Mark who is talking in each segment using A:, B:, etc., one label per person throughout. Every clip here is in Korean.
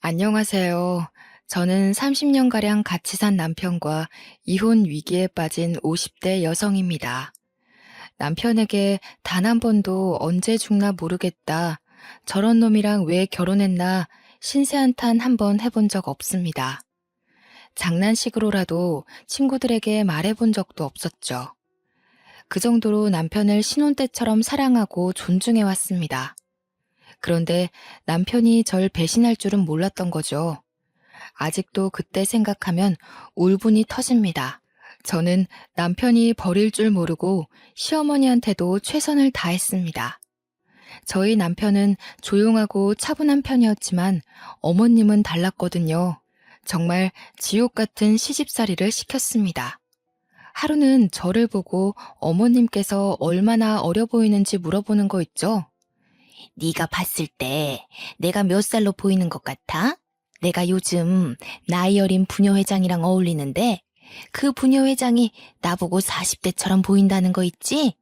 A: 안녕하세요. 저는 30년가량 같이 산 남편과 이혼 위기에 빠진 50대 여성입니다. 남편에게 단 한 번도 언제 죽나 모르겠다. 저런 놈이랑 왜 결혼했나 신세 한탄 한 번 해본 적 없습니다. 장난식으로라도 친구들에게 말해본 적도 없었죠. 그 정도로 남편을 신혼 때처럼 사랑하고 존중해왔습니다. 그런데 남편이 절 배신할 줄은 몰랐던 거죠. 아직도 그때 생각하면 울분이 터집니다. 저는 남편이 버릴 줄 모르고 시어머니한테도 최선을 다했습니다. 저희 남편은 조용하고 차분한 편이었지만 어머님은 달랐거든요. 정말 지옥 같은 시집살이를 시켰습니다. 하루는 저를 보고 어머님께서 얼마나 어려 보이는지 물어보는 거 있죠? 네가 봤을 때 내가 몇 살로 보이는 것 같아? 내가 요즘 나이 어린 부녀회장이랑 어울리는데 그 부녀회장이 나보고 40대처럼 보인다는 거 있지?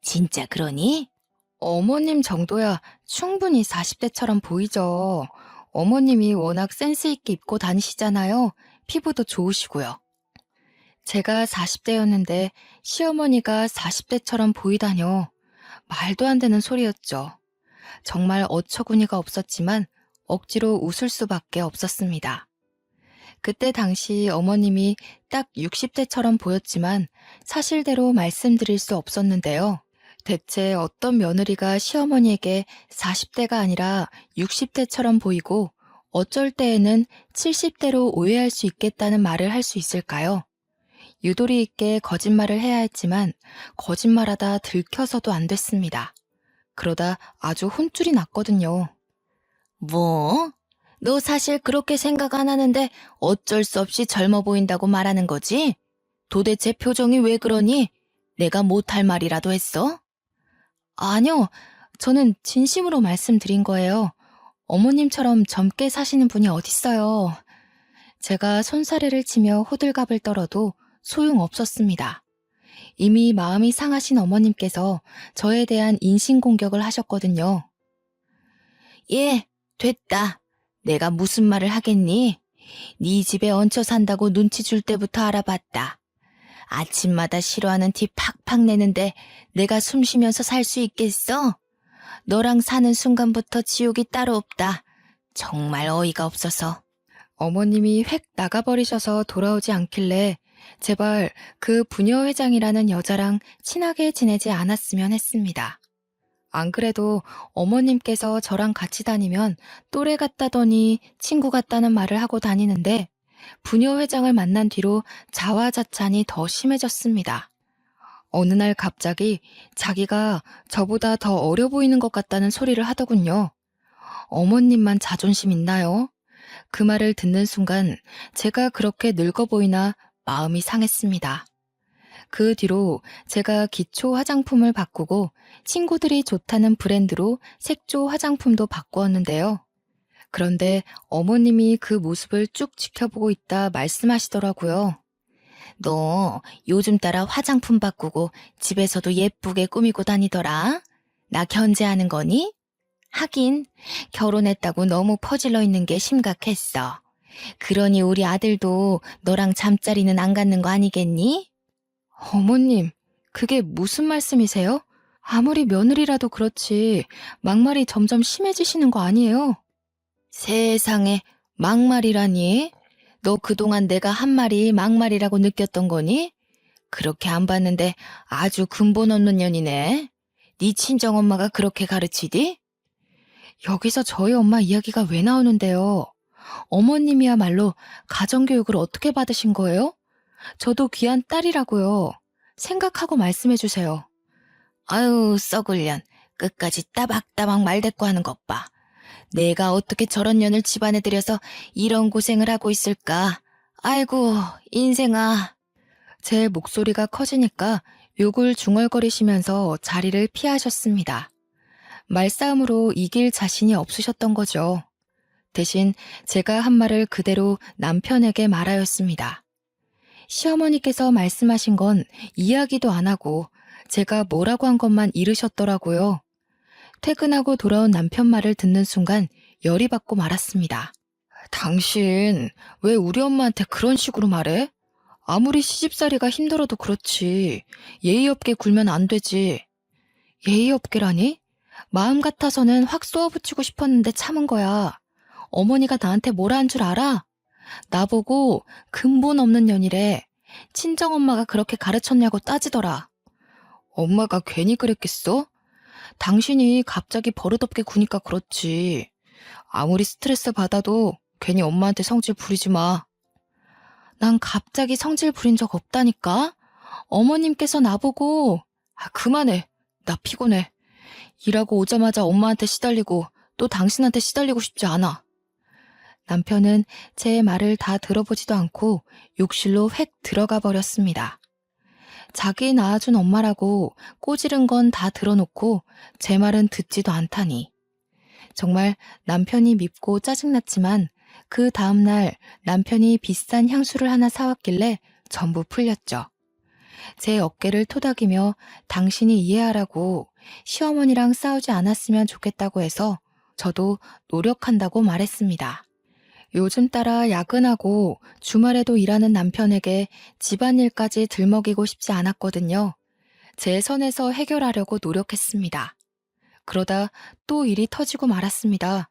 A: 진짜 그러니? 어머님 정도야 충분히 40대처럼 보이죠. 어머님이 워낙 센스 있게 입고 다니시잖아요. 피부도 좋으시고요. 제가 40대였는데 시어머니가 40대처럼 보이다뇨. 말도 안 되는 소리였죠. 정말 어처구니가 없었지만 억지로 웃을 수밖에 없었습니다. 그때 당시 어머님이 딱 60대처럼 보였지만 사실대로 말씀드릴 수 없었는데요. 대체 어떤 며느리가 시어머니에게 40대가 아니라 60대처럼 보이고 어쩔 때에는 70대로 오해할 수 있겠다는 말을 할 수 있을까요? 유도리 있게 거짓말을 해야 했지만 거짓말하다 들켜서도 안 됐습니다. 그러다 아주 혼쭐이 났거든요. 뭐? 너 사실 그렇게 생각 안 하는데 어쩔 수 없이 젊어 보인다고 말하는 거지? 도대체 표정이 왜 그러니? 내가 못할 말이라도 했어? 아니요, 저는 진심으로 말씀드린 거예요. 어머님처럼 젊게 사시는 분이 어딨어요. 제가 손사래를 치며 호들갑을 떨어도 소용없었습니다. 이미 마음이 상하신 어머님께서 저에 대한 인신공격을 하셨거든요. 예, 됐다. 내가 무슨 말을 하겠니? 네 집에 얹혀 산다고 눈치 줄 때부터 알아봤다. 아침마다 싫어하는 티 팍팍 내는데 내가 숨 쉬면서 살 수 있겠어? 너랑 사는 순간부터 지옥이 따로 없다. 정말 어이가 없어서. 어머님이 획 나가버리셔서 돌아오지 않길래 제발 그 부녀회장이라는 여자랑 친하게 지내지 않았으면 했습니다. 안 그래도 어머님께서 저랑 같이 다니면 또래 같다더니 친구 같다는 말을 하고 다니는데 부녀회장을 만난 뒤로 자화자찬이 더 심해졌습니다. 어느 날 갑자기 자기가 저보다 더 어려 보이는 것 같다는 소리를 하더군요. 어머님만 자존심 있나요? 그 말을 듣는 순간 제가 그렇게 늙어 보이나 마음이 상했습니다. 그 뒤로 제가 기초 화장품을 바꾸고 친구들이 좋다는 브랜드로 색조 화장품도 바꾸었는데요. 그런데 어머님이 그 모습을 쭉 지켜보고 있다 말씀하시더라고요. 너 요즘 따라 화장품 바꾸고 집에서도 예쁘게 꾸미고 다니더라. 나 견제하는 거니? 하긴 결혼했다고 너무 퍼질러 있는 게 심각했어. 그러니 우리 아들도 너랑 잠자리는 안 갖는 거 아니겠니? 어머님, 그게 무슨 말씀이세요? 아무리 며느리라도 그렇지 막말이 점점 심해지시는 거 아니에요? 세상에 막말이라니? 너 그동안 내가 한 말이 막말이라고 느꼈던 거니? 그렇게 안 봤는데 아주 근본 없는 년이네. 네 친정엄마가 그렇게 가르치디? 여기서 저희 엄마 이야기가 왜 나오는데요? 어머님이야말로 가정교육을 어떻게 받으신 거예요? 저도 귀한 딸이라고요. 생각하고 말씀해 주세요. 아유, 썩을 년. 끝까지 따박따박 말대꾸 하는 것 봐. 내가 어떻게 저런 년을 집안에 들여서 이런 고생을 하고 있을까? 아이고, 인생아. 제 목소리가 커지니까 욕을 중얼거리시면서 자리를 피하셨습니다. 말싸움으로 이길 자신이 없으셨던 거죠. 대신 제가 한 말을 그대로 남편에게 말하였습니다. 시어머니께서 말씀하신 건 이야기도 안 하고 제가 뭐라고 한 것만 이르셨더라고요. 퇴근하고 돌아온 남편 말을 듣는 순간 열이 받고 말았습니다. 당신 왜 우리 엄마한테 그런 식으로 말해? 아무리 시집살이가 힘들어도 그렇지. 예의 없게 굴면 안 되지. 예의 없게라니? 마음 같아서는 확 쏘아붙이고 싶었는데 참은 거야. 어머니가 나한테 뭐라 한 줄 알아? 나보고 근본 없는 년이래. 친정엄마가 그렇게 가르쳤냐고 따지더라. 엄마가 괜히 그랬겠어? 당신이 갑자기 버릇없게 구니까 그렇지. 아무리 스트레스 받아도 괜히 엄마한테 성질 부리지 마. 난 갑자기 성질 부린 적 없다니까? 어머님께서 나보고, 그만해. 나 피곤해. 일하고 오자마자 엄마한테 시달리고 또 당신한테 시달리고 싶지 않아. 남편은 제 말을 다 들어보지도 않고 욕실로 획 들어가 버렸습니다. 자기 낳아준 엄마라고 꼬지른 건 다 들어놓고 제 말은 듣지도 않다니. 정말 남편이 밉고 짜증났지만 그 다음날 남편이 비싼 향수를 하나 사왔길래 전부 풀렸죠. 제 어깨를 토닥이며 당신이 이해하라고 시어머니랑 싸우지 않았으면 좋겠다고 해서 저도 노력한다고 말했습니다. 요즘 따라 야근하고 주말에도 일하는 남편에게 집안일까지 들먹이고 싶지 않았거든요. 제 선에서 해결하려고 노력했습니다. 그러다 또 일이 터지고 말았습니다.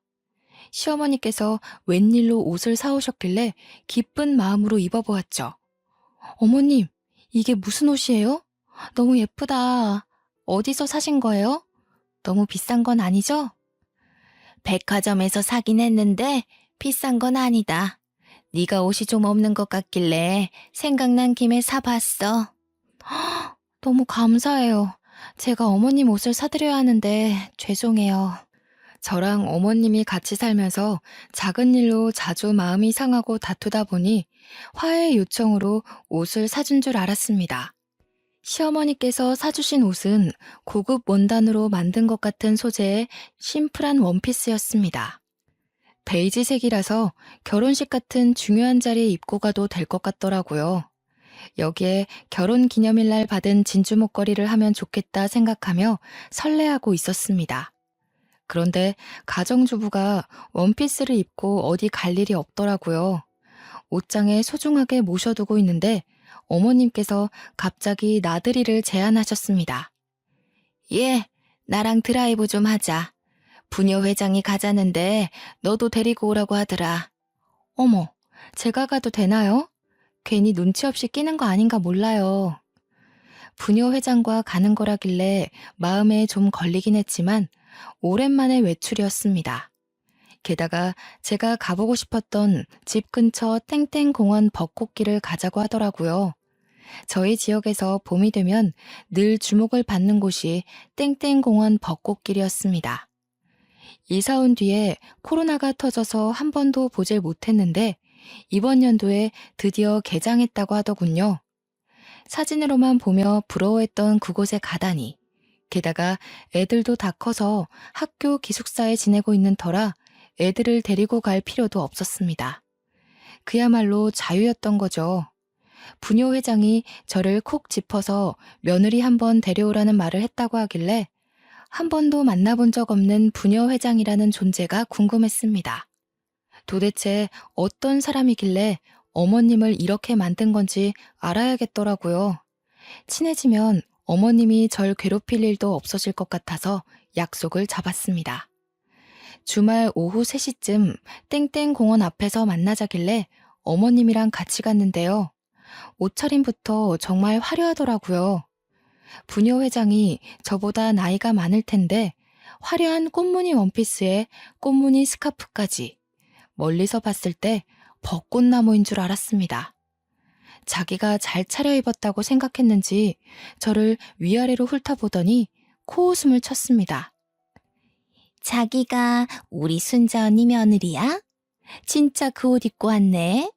A: 시어머니께서 웬일로 옷을 사오셨길래 기쁜 마음으로 입어보았죠. 어머님, 이게 무슨 옷이에요? 너무 예쁘다. 어디서 사신 거예요? 너무 비싼 건 아니죠? 백화점에서 사긴 했는데 비싼 건 아니다. 네가 옷이 좀 없는 것 같길래 생각난 김에 사봤어. 너무 감사해요. 제가 어머님 옷을 사드려야 하는데 죄송해요. 저랑 어머님이 같이 살면서 작은 일로 자주 마음이 상하고 다투다 보니 화해 요청으로 옷을 사준 줄 알았습니다. 시어머니께서 사주신 옷은 고급 원단으로 만든 것 같은 소재의 심플한 원피스였습니다. 베이지색이라서 결혼식 같은 중요한 자리에 입고 가도 될 것 같더라고요. 여기에 결혼 기념일날 받은 진주 목걸이를 하면 좋겠다 생각하며 설레하고 있었습니다. 그런데 가정주부가 원피스를 입고 어디 갈 일이 없더라고요. 옷장에 소중하게 모셔두고 있는데 어머님께서 갑자기 나들이를 제안하셨습니다. 예, 나랑 드라이브 좀 하자. 부녀 회장이 가자는데 너도 데리고 오라고 하더라. 어머, 제가 가도 되나요? 괜히 눈치 없이 끼는 거 아닌가 몰라요. 부녀 회장과 가는 거라길래 마음에 좀 걸리긴 했지만 오랜만에 외출이었습니다. 게다가 제가 가보고 싶었던 집 근처 땡땡공원 벚꽃길을 가자고 하더라고요. 저희 지역에서 봄이 되면 늘 주목을 받는 곳이 땡땡공원 벚꽃길이었습니다. 이사 온 뒤에 코로나가 터져서 한 번도 보질 못했는데 이번 연도에 드디어 개장했다고 하더군요. 사진으로만 보며 부러워했던 그곳에 가다니. 게다가 애들도 다 커서 학교 기숙사에 지내고 있는 터라 애들을 데리고 갈 필요도 없었습니다. 그야말로 자유였던 거죠. 부녀 회장이 저를 콕 짚어서 며느리 한번 데려오라는 말을 했다고 하길래 한 번도 만나본 적 없는 부녀 회장이라는 존재가 궁금했습니다. 도대체 어떤 사람이길래 어머님을 이렇게 만든 건지 알아야겠더라고요. 친해지면 어머님이 절 괴롭힐 일도 없어질 것 같아서 약속을 잡았습니다. 주말 오후 3시쯤 땡땡공원 앞에서 만나자길래 어머님이랑 같이 갔는데요. 옷차림부터 정말 화려하더라고요. 부녀 회장이 저보다 나이가 많을 텐데 화려한 꽃무늬 원피스에 꽃무늬 스카프까지. 멀리서 봤을 때 벚꽃나무인 줄 알았습니다. 자기가 잘 차려입었다고 생각했는지 저를 위아래로 훑어보더니 코웃음을 쳤습니다. 자기가 우리 순자 언니 며느리야? 진짜 그 옷 입고 왔네.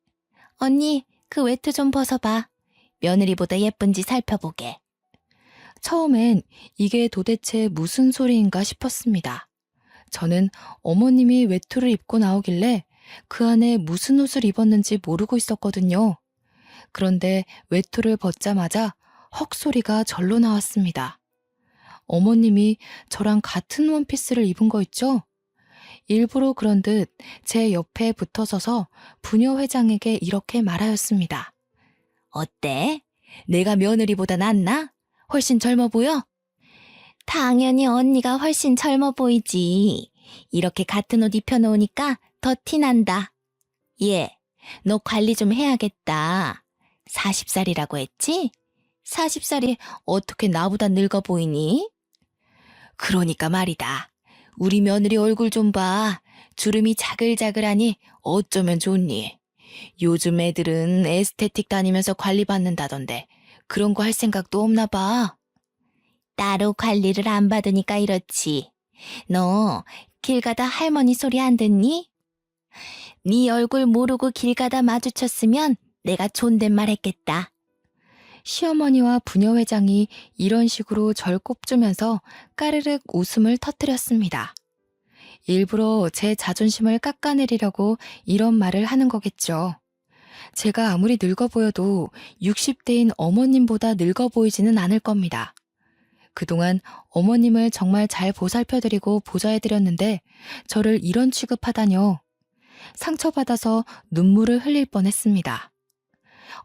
A: 언니, 그 외투 좀 벗어봐. 며느리보다 예쁜지 살펴보게. 처음엔 이게 도대체 무슨 소리인가 싶었습니다. 저는 어머님이 외투를 입고 나오길래 그 안에 무슨 옷을 입었는지 모르고 있었거든요. 그런데 외투를 벗자마자 헉 소리가 절로 나왔습니다. 어머님이 저랑 같은 원피스를 입은 거 있죠? 일부러 그런 듯 제 옆에 붙어서서 부녀 회장에게 이렇게 말하였습니다. 어때? 내가 며느리보다 낫나? 훨씬 젊어 보여? 당연히 언니가 훨씬 젊어 보이지. 이렇게 같은 옷 입혀놓으니까 더 티난다. 얘, 너 관리 좀 해야겠다. 40살이라고 했지? 40살이 어떻게 나보다 늙어 보이니? 그러니까 말이다. 우리 며느리 얼굴 좀 봐. 주름이 자글자글하니 어쩌면 좋니? 요즘 애들은 에스테틱 다니면서 관리 받는다던데 그런 거 할 생각도 없나 봐. 따로 관리를 안 받으니까 이렇지. 너 길 가다 할머니 소리 안 듣니? 네 얼굴 모르고 길 가다 마주쳤으면 내가 존댓말 했겠다. 시어머니와 부녀 회장이 이런 식으로 절 꼽주면서 까르륵 웃음을 터뜨렸습니다. 일부러 제 자존심을 깎아내리려고 이런 말을 하는 거겠죠. 제가 아무리 늙어 보여도 60대인 어머님보다 늙어 보이지는 않을 겁니다. 그동안 어머님을 정말 잘 보살펴드리고 보좌해드렸는데 저를 이런 취급하다뇨. 상처받아서 눈물을 흘릴 뻔했습니다.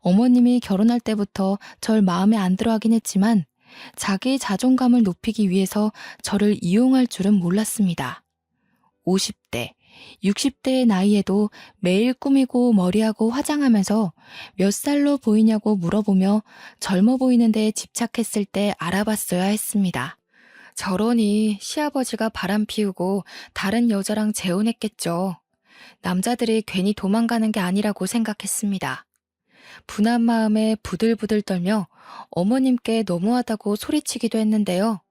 A: 어머님이 결혼할 때부터 절 마음에 안 들어하긴 했지만 자기 자존감을 높이기 위해서 저를 이용할 줄은 몰랐습니다. 50대, 60대의 나이에도 매일 꾸미고 머리하고 화장하면서 몇 살로 보이냐고 물어보며 젊어 보이는 데에 집착했을 때 알아봤어야 했습니다. 저러니 시아버지가 바람 피우고 다른 여자랑 재혼했겠죠. 남자들이 괜히 도망가는 게 아니라고 생각했습니다. 분한 마음에 부들부들 떨며 어머님께 너무하다고 소리치기도 했는데요.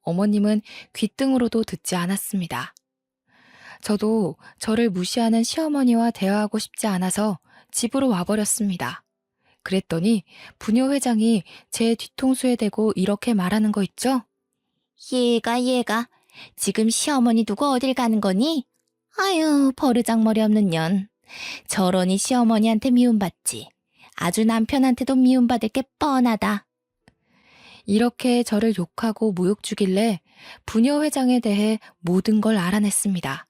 A: 어머님은 귓등으로도 듣지 않았습니다. 저도 저를 무시하는 시어머니와 대화하고 싶지 않아서 집으로 와버렸습니다. 그랬더니 부녀 회장이 제 뒤통수에 대고 이렇게 말하는 거 있죠? 얘가 지금 시어머니 두고 어딜 가는 거니? 아유 버르장머리 없는 년. 저러니 시어머니한테 미움받지. 아주 남편한테도 미움받을 게 뻔하다. 이렇게 저를 욕하고 모욕 주길래 부녀 회장에 대해 모든 걸 알아냈습니다.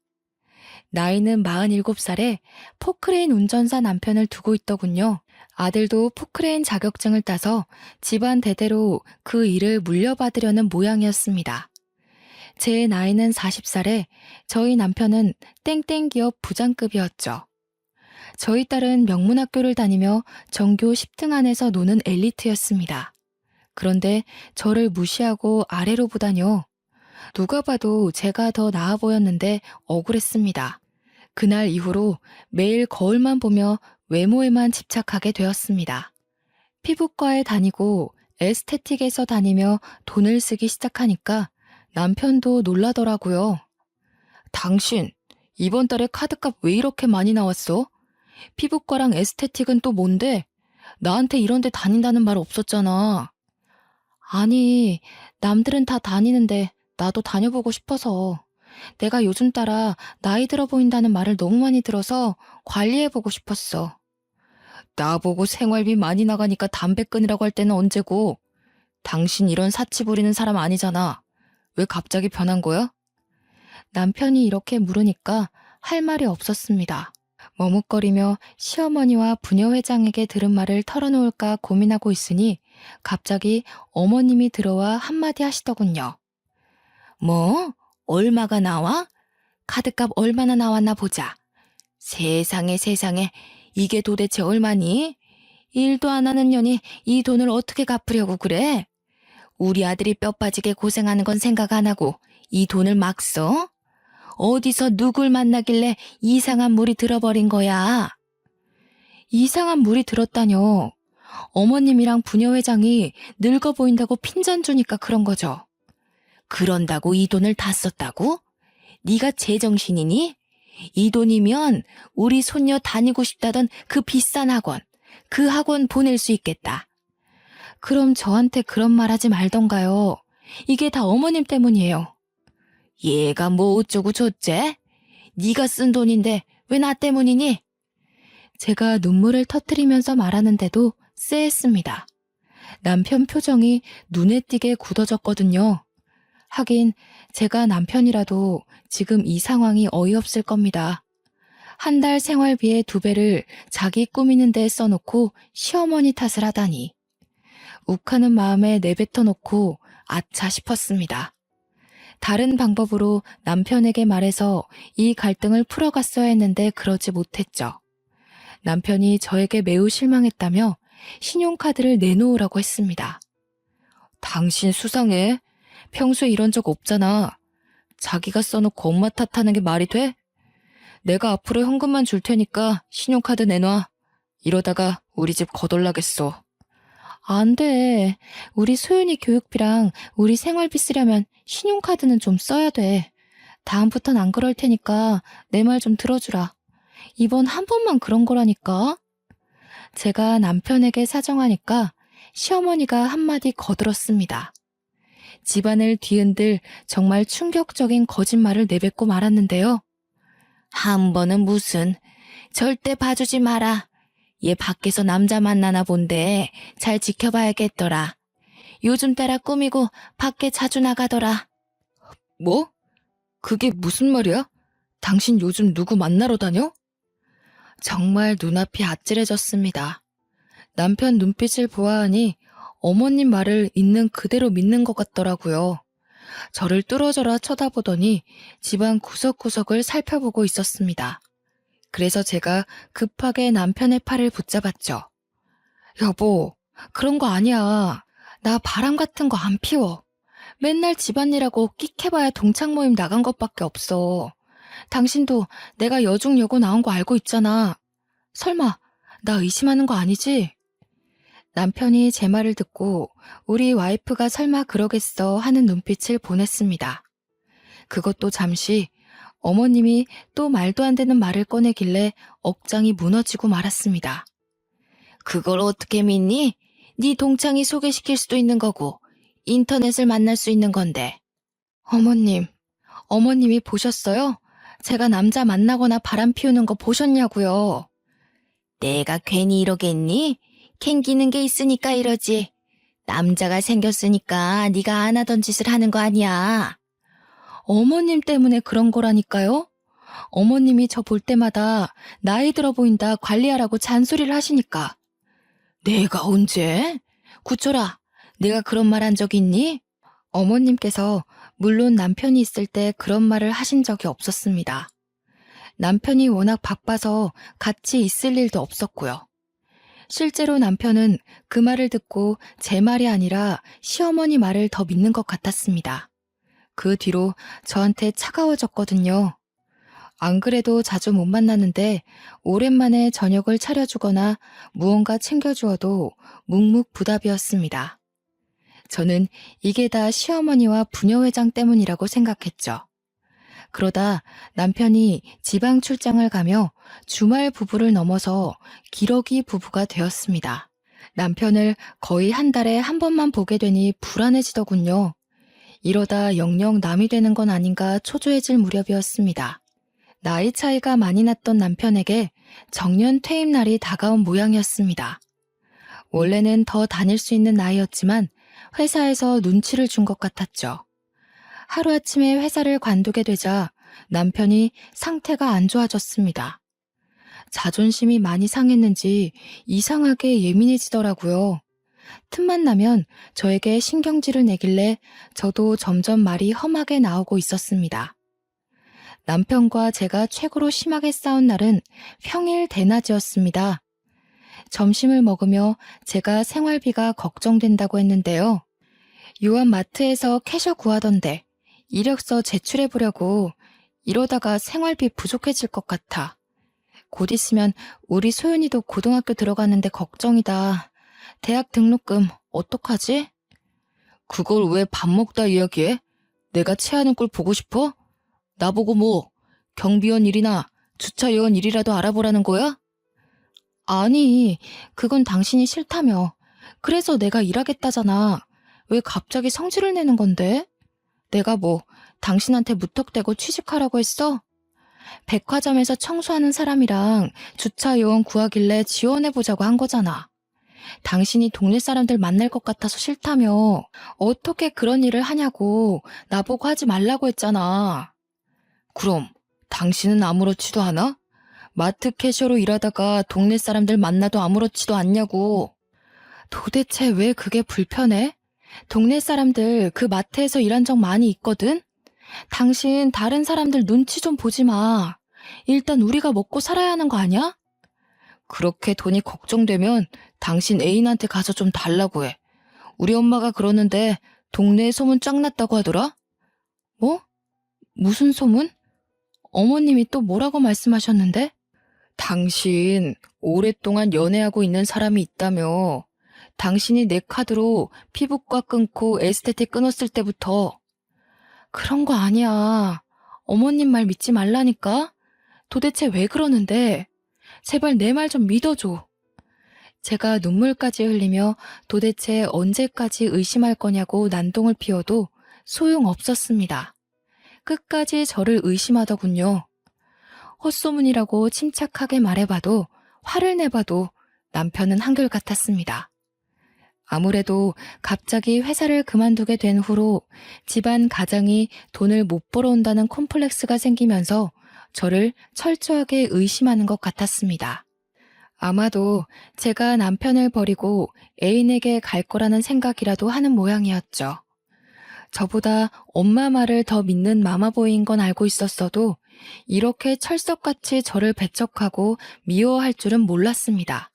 A: 나이는 47살에 포크레인 운전사 남편을 두고 있더군요. 아들도 포크레인 자격증을 따서 집안 대대로 그 일을 물려받으려는 모양이었습니다. 제 나이는 40살에 저희 남편은 땡땡 기업 부장급이었죠. 저희 딸은 명문학교를 다니며 전교 10등 안에서 노는 엘리트였습니다. 그런데 저를 무시하고 아래로 보다뇨. 누가 봐도 제가 더 나아 보였는데 억울했습니다. 그날 이후로 매일 거울만 보며 외모에만 집착하게 되었습니다. 피부과에 다니고 에스테틱에서 다니며 돈을 쓰기 시작하니까 남편도 놀라더라고요. 당신, 이번 달에 카드값 왜 이렇게 많이 나왔어? 피부과랑 에스테틱은 또 뭔데? 나한테 이런 데 다닌다는 말 없었잖아. 아니, 남들은 다 다니는데 나도 다녀보고 싶어서. 내가 요즘 따라 나이 들어 보인다는 말을 너무 많이 들어서 관리해보고 싶었어. 나보고 생활비 많이 나가니까 담배 끊으라고 할 때는 언제고. 당신 이런 사치 부리는 사람 아니잖아. 왜 갑자기 변한 거야? 남편이 이렇게 물으니까 할 말이 없었습니다. 머뭇거리며 시어머니와 부녀 회장에게 들은 말을 털어놓을까 고민하고 있으니 갑자기 어머님이 들어와 한마디 하시더군요. 뭐? 얼마가 나와? 카드값 얼마나 나왔나 보자. 세상에 이게 도대체 얼마니? 일도 안 하는 년이 이 돈을 어떻게 갚으려고 그래? 우리 아들이 뼈 빠지게 고생하는 건 생각 안 하고 이 돈을 막 써? 어디서 누굴 만나길래 이상한 물이 들어버린 거야? 이상한 물이 들었다뇨. 어머님이랑 부녀 회장이 늙어 보인다고 핀잔 주니까 그런 거죠. 그런다고 이 돈을 다 썼다고? 네가 제정신이니? 이 돈이면 우리 손녀 다니고 싶다던 그 비싼 학원, 그 학원 보낼 수 있겠다. 그럼 저한테 그런 말 하지 말던가요. 이게 다 어머님 때문이에요. 얘가 뭐 어쩌고 저째? 네가 쓴 돈인데 왜 나 때문이니? 제가 눈물을 터뜨리면서 말하는데도 쎄했습니다. 남편 표정이 눈에 띄게 굳어졌거든요. 하긴 제가 남편이라도 지금 이 상황이 어이없을 겁니다. 한 달 생활비의 2배를 자기 꾸미는 데 써놓고 시어머니 탓을 하다니. 욱하는 마음에 내뱉어 놓고 아차 싶었습니다. 다른 방법으로 남편에게 말해서 이 갈등을 풀어갔어야 했는데 그러지 못했죠. 남편이 저에게 매우 실망했다며 신용카드를 내놓으라고 했습니다. 당신 수상해. 평소에 이런 적 없잖아. 자기가 써놓고 엄마 탓하는 게 말이 돼? 내가 앞으로 현금만 줄 테니까 신용카드 내놔. 이러다가 우리 집 거덜나겠어. 안 돼. 우리 소윤이 교육비랑 우리 생활비 쓰려면 신용카드는 좀 써야 돼. 다음부턴 안 그럴 테니까 내 말 좀 들어주라. 이번 한 번만 그런 거라니까. 제가 남편에게 사정하니까 시어머니가 한마디 거들었습니다. 집안을 뒤흔들 정말 충격적인 거짓말을 내뱉고 말았는데요. 한 번은 무슨, 절대 봐주지 마라. 얘 밖에서 남자 만나나 본데 잘 지켜봐야겠더라. 요즘 따라 꾸미고 밖에 자주 나가더라. 뭐? 그게 무슨 말이야? 당신 요즘 누구 만나러 다녀? 정말 눈앞이 아찔해졌습니다. 남편 눈빛을 보아하니 어머님 말을 있는 그대로 믿는 것 같더라고요. 저를 뚫어져라 쳐다보더니 집안 구석구석을 살펴보고 있었습니다. 그래서 제가 급하게 남편의 팔을 붙잡았죠. 여보, 그런 거 아니야. 나 바람 같은 거 안 피워. 맨날 집안일하고 끽해봐야 동창 모임 나간 것밖에 없어. 당신도 내가 여중여고 나온 거 알고 있잖아. 설마 나 의심하는 거 아니지? 남편이 제 말을 듣고 우리 와이프가 설마 그러겠어 하는 눈빛을 보냈습니다. 그것도 잠시 어머님이 또 말도 안 되는 말을 꺼내길래 억장이 무너지고 말았습니다. 그걸 어떻게 믿니? 네 동창이 소개시킬 수도 있는 거고 인터넷을 만날 수 있는 건데. 어머님이 보셨어요? 제가 남자 만나거나 바람 피우는 거 보셨냐고요? 내가 괜히 이러겠니? 캥기는 게 있으니까 이러지. 남자가 생겼으니까 네가 안 하던 짓을 하는 거 아니야. 어머님 때문에 그런 거라니까요. 어머님이 저 볼 때마다 나이 들어 보인다 관리하라고 잔소리를 하시니까. 내가 언제? 구초라, 내가 그런 말 한 적 있니? 어머님께서 물론 남편이 있을 때 그런 말을 하신 적이 없었습니다. 남편이 워낙 바빠서 같이 있을 일도 없었고요. 실제로 남편은 그 말을 듣고 제 말이 아니라 시어머니 말을 더 믿는 것 같았습니다. 그 뒤로 저한테 차가워졌거든요. 안 그래도 자주 못 만났는데 오랜만에 저녁을 차려주거나 무언가 챙겨주어도 묵묵부답이었습니다. 저는 이게 다 시어머니와 부녀회장 때문이라고 생각했죠. 그러다 남편이 지방 출장을 가며 주말 부부를 넘어서 기러기 부부가 되었습니다. 남편을 거의 한 달에 한 번만 보게 되니 불안해지더군요. 이러다 영영 남이 되는 건 아닌가 초조해질 무렵이었습니다. 나이 차이가 많이 났던 남편에게 정년 퇴임 날이 다가온 모양이었습니다. 원래는 더 다닐 수 있는 나이였지만 회사에서 눈치를 준 것 같았죠. 하루아침에 회사를 관두게 되자 남편이 상태가 안 좋아졌습니다. 자존심이 많이 상했는지 이상하게 예민해지더라고요. 틈만 나면 저에게 신경질을 내길래 저도 점점 말이 험하게 나오고 있었습니다. 남편과 제가 최고로 심하게 싸운 날은 평일 대낮이었습니다. 점심을 먹으며 제가 생활비가 걱정된다고 했는데요. 요한 마트에서 캐셔 구하던데 이력서 제출해보려고. 이러다가 생활비 부족해질 것 같아. 곧 있으면 우리 소윤이도 고등학교 들어가는데 걱정이다. 대학 등록금 어떡하지? 그걸 왜 밥 먹다 이야기해? 내가 체하는 꼴 보고 싶어? 나보고 뭐 경비원 일이나 주차 요원 일이라도 알아보라는 거야? 아니, 그건 당신이 싫다며. 그래서 내가 일하겠다잖아. 왜 갑자기 성질을 내는 건데? 내가 뭐 당신한테 무턱대고 취직하라고 했어? 백화점에서 청소하는 사람이랑 주차 요원 구하길래 지원해보자고 한 거잖아. 당신이 동네 사람들 만날 것 같아서 싫다며. 어떻게 그런 일을 하냐고 나보고 하지 말라고 했잖아. 그럼 당신은 아무렇지도 않아? 마트 캐셔로 일하다가 동네 사람들 만나도 아무렇지도 않냐고. 도대체 왜 그게 불편해? 동네 사람들 그 마트에서 일한 적 많이 있거든? 당신 다른 사람들 눈치 좀 보지 마. 일단 우리가 먹고 살아야 하는 거 아니야? 그렇게 돈이 걱정되면 당신 애인한테 가서 좀 달라고 해. 우리 엄마가 그러는데 동네에 소문 쫙 났다고 하더라? 뭐? 무슨 소문? 어머님이 또 뭐라고 말씀하셨는데? 당신 오랫동안 연애하고 있는 사람이 있다며. 당신이 내 카드로 피부과 끊고 에스테틱 끊었을 때부터. 그런 거 아니야. 어머님 말 믿지 말라니까? 도대체 왜 그러는데? 제발 내 말 좀 믿어줘. 제가 눈물까지 흘리며 도대체 언제까지 의심할 거냐고 난동을 피워도 소용없었습니다. 끝까지 저를 의심하더군요. 헛소문이라고 침착하게 말해봐도 화를 내봐도 남편은 한결같았습니다. 아무래도 갑자기 회사를 그만두게 된 후로 집안 가장이 돈을 못 벌어온다는 콤플렉스가 생기면서 저를 철저하게 의심하는 것 같았습니다. 아마도 제가 남편을 버리고 애인에게 갈 거라는 생각이라도 하는 모양이었죠. 저보다 엄마 말을 더 믿는 마마보이인 건 알고 있었어도 이렇게 철석같이 저를 배척하고 미워할 줄은 몰랐습니다.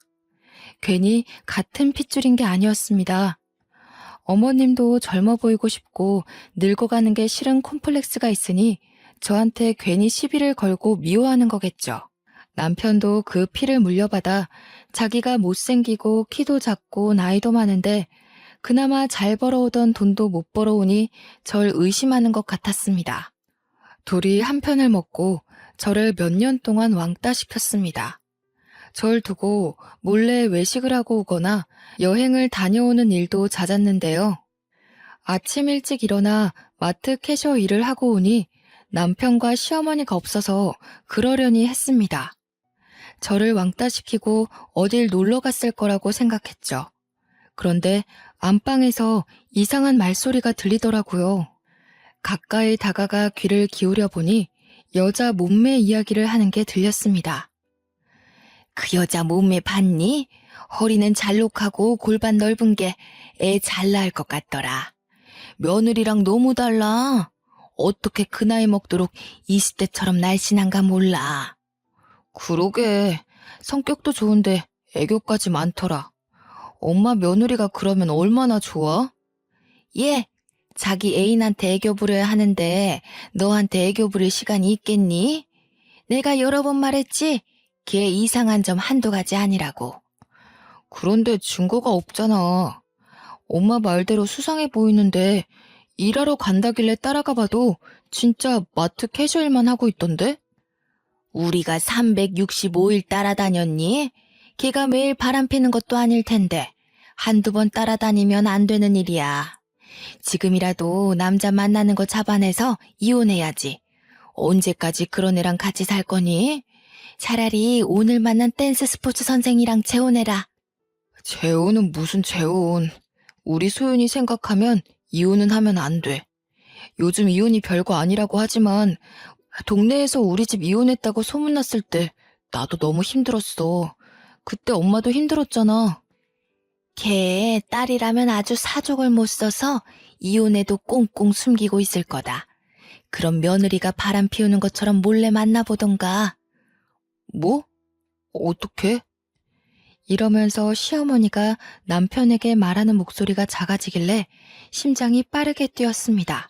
A: 괜히 같은 핏줄인 게 아니었습니다. 어머님도 젊어 보이고 싶고 늙어가는 게 싫은 콤플렉스가 있으니 저한테 괜히 시비를 걸고 미워하는 거겠죠. 남편도 그 피를 물려받아 자기가 못생기고 키도 작고 나이도 많은데 그나마 잘 벌어오던 돈도 못 벌어오니 절 의심하는 것 같았습니다. 둘이 한 편을 먹고 저를 몇 년 동안 왕따 시켰습니다. 절 두고 몰래 외식을 하고 오거나 여행을 다녀오는 일도 잦았는데요. 아침 일찍 일어나 마트 캐셔 일을 하고 오니 남편과 시어머니가 없어서 그러려니 했습니다. 저를 왕따시키고 어딜 놀러 갔을 거라고 생각했죠. 그런데 안방에서 이상한 말소리가 들리더라고요. 가까이 다가가 귀를 기울여 보니 여자 몸매 이야기를 하는 게 들렸습니다. 그 여자 몸매 봤니? 허리는 잘록하고 골반 넓은 게 애 잘 낳을 것 같더라. 며느리랑 너무 달라. 어떻게 그 나이 먹도록 20대처럼 날씬한가 몰라. 그러게. 성격도 좋은데 애교까지 많더라. 엄마 며느리가 그러면 얼마나 좋아? 얘, 자기 애인한테 애교 부려야 하는데 너한테 애교 부릴 시간이 있겠니? 내가 여러 번 말했지? 걔 이상한 점 한두 가지 아니라고. 그런데 증거가 없잖아. 엄마 말대로 수상해 보이는데 일하러 간다길래 따라가 봐도 진짜 마트 캐셔일만 하고 있던데? 우리가 365일 따라다녔니? 걔가 매일 바람 피는 것도 아닐 텐데 한두 번 따라다니면 안 되는 일이야. 지금이라도 남자 만나는 거 잡아내서 이혼해야지. 언제까지 그런 애랑 같이 살 거니? 차라리 오늘 만난 댄스 스포츠 선생이랑 재혼해라. 재혼은 무슨 재혼. 우리 소윤이 생각하면 이혼은 하면 안 돼. 요즘 이혼이 별거 아니라고 하지만 동네에서 우리 집 이혼했다고 소문났을 때 나도 너무 힘들었어. 그때 엄마도 힘들었잖아. 걔 딸이라면 아주 사족을 못 써서 이혼해도 꽁꽁 숨기고 있을 거다. 그럼 며느리가 바람 피우는 것처럼 몰래 만나보던가. 뭐? 어떻게? 이러면서 시어머니가 남편에게 말하는 목소리가 작아지길래 심장이 빠르게 뛰었습니다.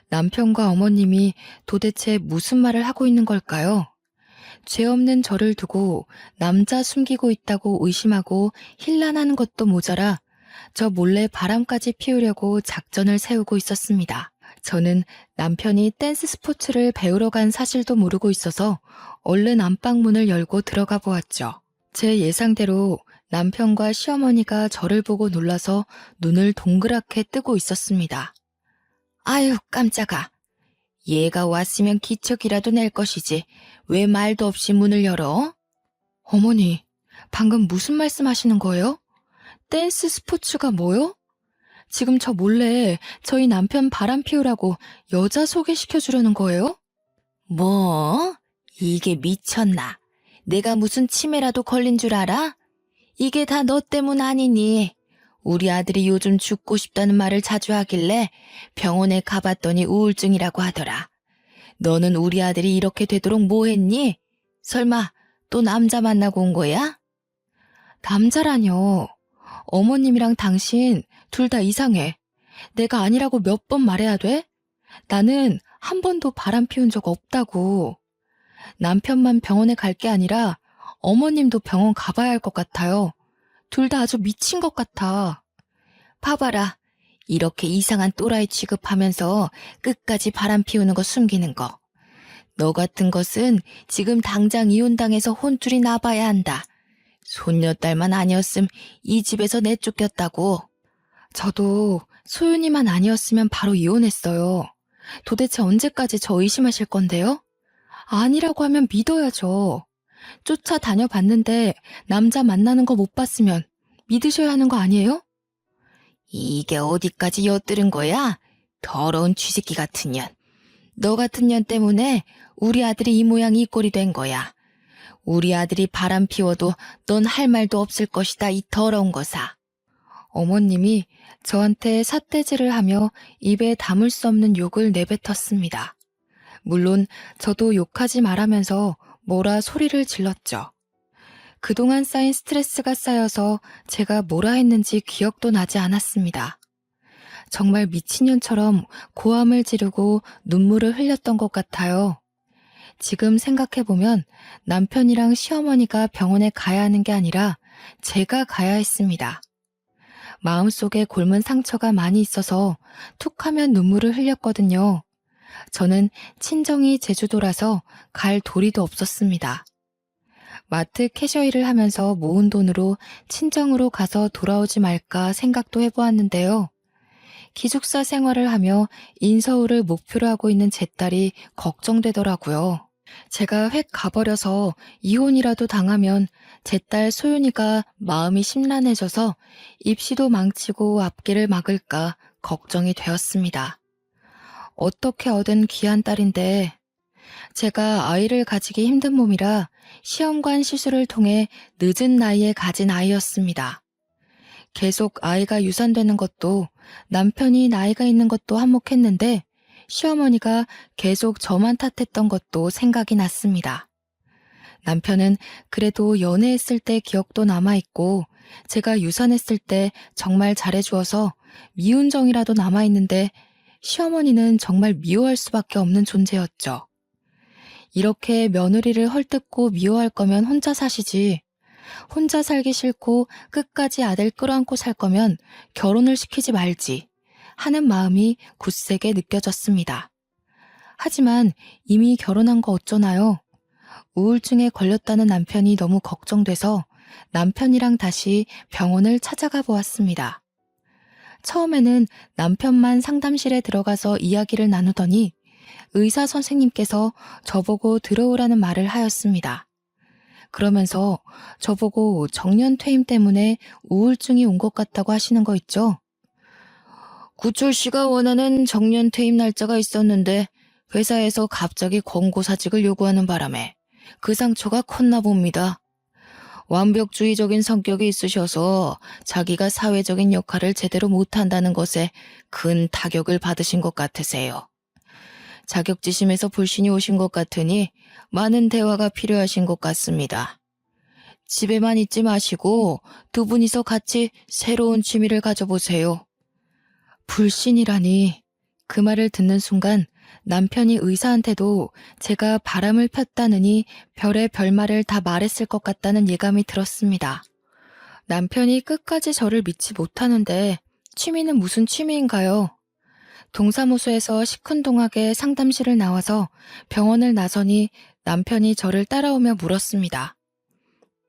A: 남편과 어머님이 도대체 무슨 말을 하고 있는 걸까요? 죄 없는 저를 두고 남자 숨기고 있다고 의심하고 힐난하는 것도 모자라 저 몰래 바람까지 피우려고 작전을 세우고 있었습니다. 저는 남편이 댄스 스포츠를 배우러 간 사실도 모르고 있어서 얼른 안방문을 열고 들어가 보았죠. 제 예상대로 남편과 시어머니가 저를 보고 놀라서 눈을 동그랗게 뜨고 있었습니다. 아유, 깜짝아. 얘가 왔으면 기척이라도 낼 것이지. 왜 말도 없이 문을 열어? 어머니, 방금 무슨 말씀하시는 거예요? 댄스 스포츠가 뭐요? 지금 저 몰래 저희 남편 바람 피우라고 여자 소개시켜 주려는 거예요? 뭐? 이게 미쳤나? 내가 무슨 치매라도 걸린 줄 알아? 이게 다 너 때문 아니니? 우리 아들이 요즘 죽고 싶다는 말을 자주 하길래 병원에 가봤더니 우울증이라고 하더라. 너는 우리 아들이 이렇게 되도록 뭐 했니? 설마 또 남자 만나고 온 거야? 남자라뇨. 어머님이랑 당신 둘 다 이상해. 내가 아니라고 몇 번 말해야 돼? 나는 한 번도 바람 피운 적 없다고. 남편만 병원에 갈 게 아니라 어머님도 병원 가봐야 할 것 같아요. 둘 다 아주 미친 것 같아. 봐봐라. 이렇게 이상한 또라이 취급하면서 끝까지 바람 피우는 거 숨기는 거. 너 같은 것은 지금 당장 이혼당해서 혼쭐이 나봐야 한다. 손녀딸만 아니었음 이 집에서 내쫓겼다고. 저도 소윤이만 아니었으면 바로 이혼했어요. 도대체 언제까지 저 의심하실 건데요? 아니라고 하면 믿어야죠. 쫓아다녀봤는데 남자 만나는 거 못 봤으면 믿으셔야 하는 거 아니에요? 이게 어디까지 엿들은 거야? 더러운 쥐새끼 같은 년. 너 같은 년 때문에 우리 아들이 이 모양 이 꼴이 된 거야. 우리 아들이 바람 피워도 넌 할 말도 없을 것이다, 이 더러운 거사. 어머님이 저한테 삿대질을 하며 입에 담을 수 없는 욕을 내뱉었습니다. 물론 저도 욕하지 말라면서 뭐라 소리를 질렀죠. 그동안 쌓인 스트레스가 쌓여서 제가 뭐라 했는지 기억도 나지 않았습니다. 정말 미친년처럼 고함을 지르고 눈물을 흘렸던 것 같아요. 지금 생각해보면 남편이랑 시어머니가 병원에 가야 하는 게 아니라 제가 가야 했습니다. 마음속에 곪은 상처가 많이 있어서 툭 하면 눈물을 흘렸거든요. 저는 친정이 제주도라서 갈 도리도 없었습니다. 마트 캐셔 일을 하면서 모은 돈으로 친정으로 가서 돌아오지 말까 생각도 해보았는데요. 기숙사 생활을 하며 인서울을 목표로 하고 있는 제 딸이 걱정되더라고요. 제가 획 가버려서 이혼이라도 당하면 제 딸 소윤이가 마음이 심란해져서 입시도 망치고 앞길을 막을까 걱정이 되었습니다. 어떻게 얻은 귀한 딸인데 제가 아이를 가지기 힘든 몸이라 시험관 시술을 통해 늦은 나이에 가진 아이였습니다. 계속 아이가 유산되는 것도 남편이 나이가 있는 것도 한몫했는데 시어머니가 계속 저만 탓했던 것도 생각이 났습니다. 남편은 그래도 연애했을 때 기억도 남아있고 제가 유산했을 때 정말 잘해주어서 미운 정이라도 남아있는데 시어머니는 정말 미워할 수밖에 없는 존재였죠. 이렇게 며느리를 헐뜯고 미워할 거면 혼자 사시지. 혼자 살기 싫고 끝까지 아들 끌어안고 살 거면 결혼을 시키지 말지 하는 마음이 굳세게 느껴졌습니다. 하지만 이미 결혼한 거 어쩌나요? 우울증에 걸렸다는 남편이 너무 걱정돼서 남편이랑 다시 병원을 찾아가 보았습니다. 처음에는 남편만 상담실에 들어가서 이야기를 나누더니 의사 선생님께서 저보고 들어오라는 말을 하였습니다. 그러면서 저보고 정년 퇴임 때문에 우울증이 온 것 같다고 하시는 거 있죠? 구철 씨가 원하는 정년 퇴임 날짜가 있었는데 회사에서 갑자기 권고사직을 요구하는 바람에 그 상처가 컸나 봅니다. 완벽주의적인 성격이 있으셔서 자기가 사회적인 역할을 제대로 못한다는 것에 큰 타격을 받으신 것 같으세요. 자격지심에서 불신이 오신 것 같으니 많은 대화가 필요하신 것 같습니다. 집에만 있지 마시고 두 분이서 같이 새로운 취미를 가져보세요. 불신이라니. 그 말을 듣는 순간 남편이 의사한테도 제가 바람을 폈다느니 별의 별말을 다 말했을 것 같다는 예감이 들었습니다. 남편이 끝까지 저를 믿지 못하는데 취미는 무슨 취미인가요? 동사무소에서 시큰둥하게 상담실을 나와서 병원을 나서니 남편이 저를 따라오며 물었습니다.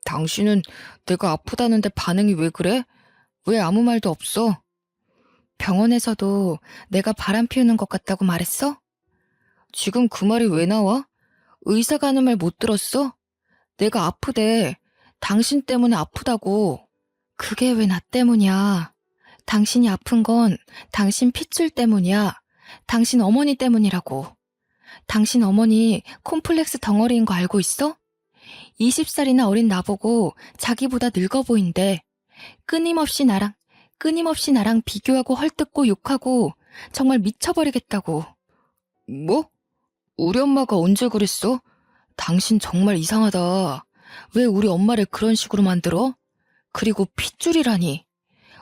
A: 당신은 내가 아프다는데 반응이 왜 그래? 왜 아무 말도 없어? 병원에서도 내가 바람 피우는 것 같다고 말했어? 지금 그 말이 왜 나와? 의사가 하는 말 못 들었어? 내가 아프대. 당신 때문에 아프다고. 그게 왜 나 때문이야? 당신이 아픈 건 당신 핏줄 때문이야. 당신 어머니 때문이라고. 당신 어머니 콤플렉스 덩어리인 거 알고 있어? 20살이나 어린 나보고 자기보다 늙어 보인대. 끊임없이 나랑 비교하고 헐뜯고 욕하고 정말 미쳐버리겠다고. 뭐? 우리 엄마가 언제 그랬어? 당신 정말 이상하다. 왜 우리 엄마를 그런 식으로 만들어? 그리고 핏줄이라니.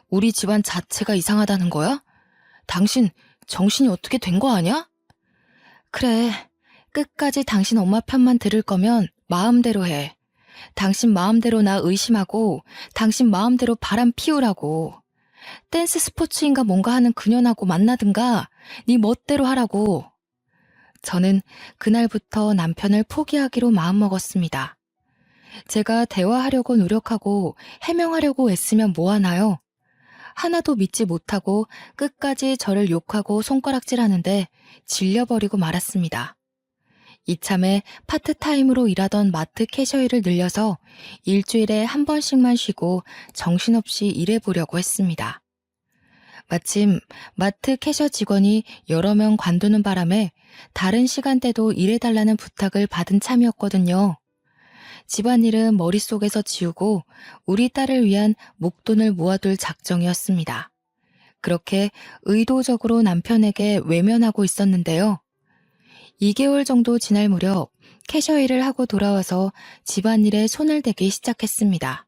A: 우리 집안 자체가 이상하다는 거야? 당신 정신이 어떻게 된 거 아냐? 그래, 끝까지 당신 엄마 편만 들을 거면 마음대로 해. 당신 마음대로 나 의심하고 당신 마음대로 바람 피우라고. 댄스 스포츠인가 뭔가 하는 그년하고 만나든가 네 멋대로 하라고. 저는 그날부터 남편을 포기하기로 마음먹었습니다. 제가 대화하려고 노력하고 해명하려고 애쓰면 뭐하나요? 하나도 믿지 못하고 끝까지 저를 욕하고 손가락질하는데 질려버리고 말았습니다. 이참에 파트타임으로 일하던 마트 캐셔일을 늘려서 일주일에 한 번씩만 쉬고 정신없이 일해보려고 했습니다. 마침 마트 캐셔 직원이 여러 명 관두는 바람에 다른 시간대도 일해달라는 부탁을 받은 참이었거든요. 집안일은 머릿속에서 지우고 우리 딸을 위한 목돈을 모아둘 작정이었습니다. 그렇게 의도적으로 남편에게 외면하고 있었는데요. 2개월 정도 지날 무렵 캐셔일을 하고 돌아와서 집안일에 손을 대기 시작했습니다.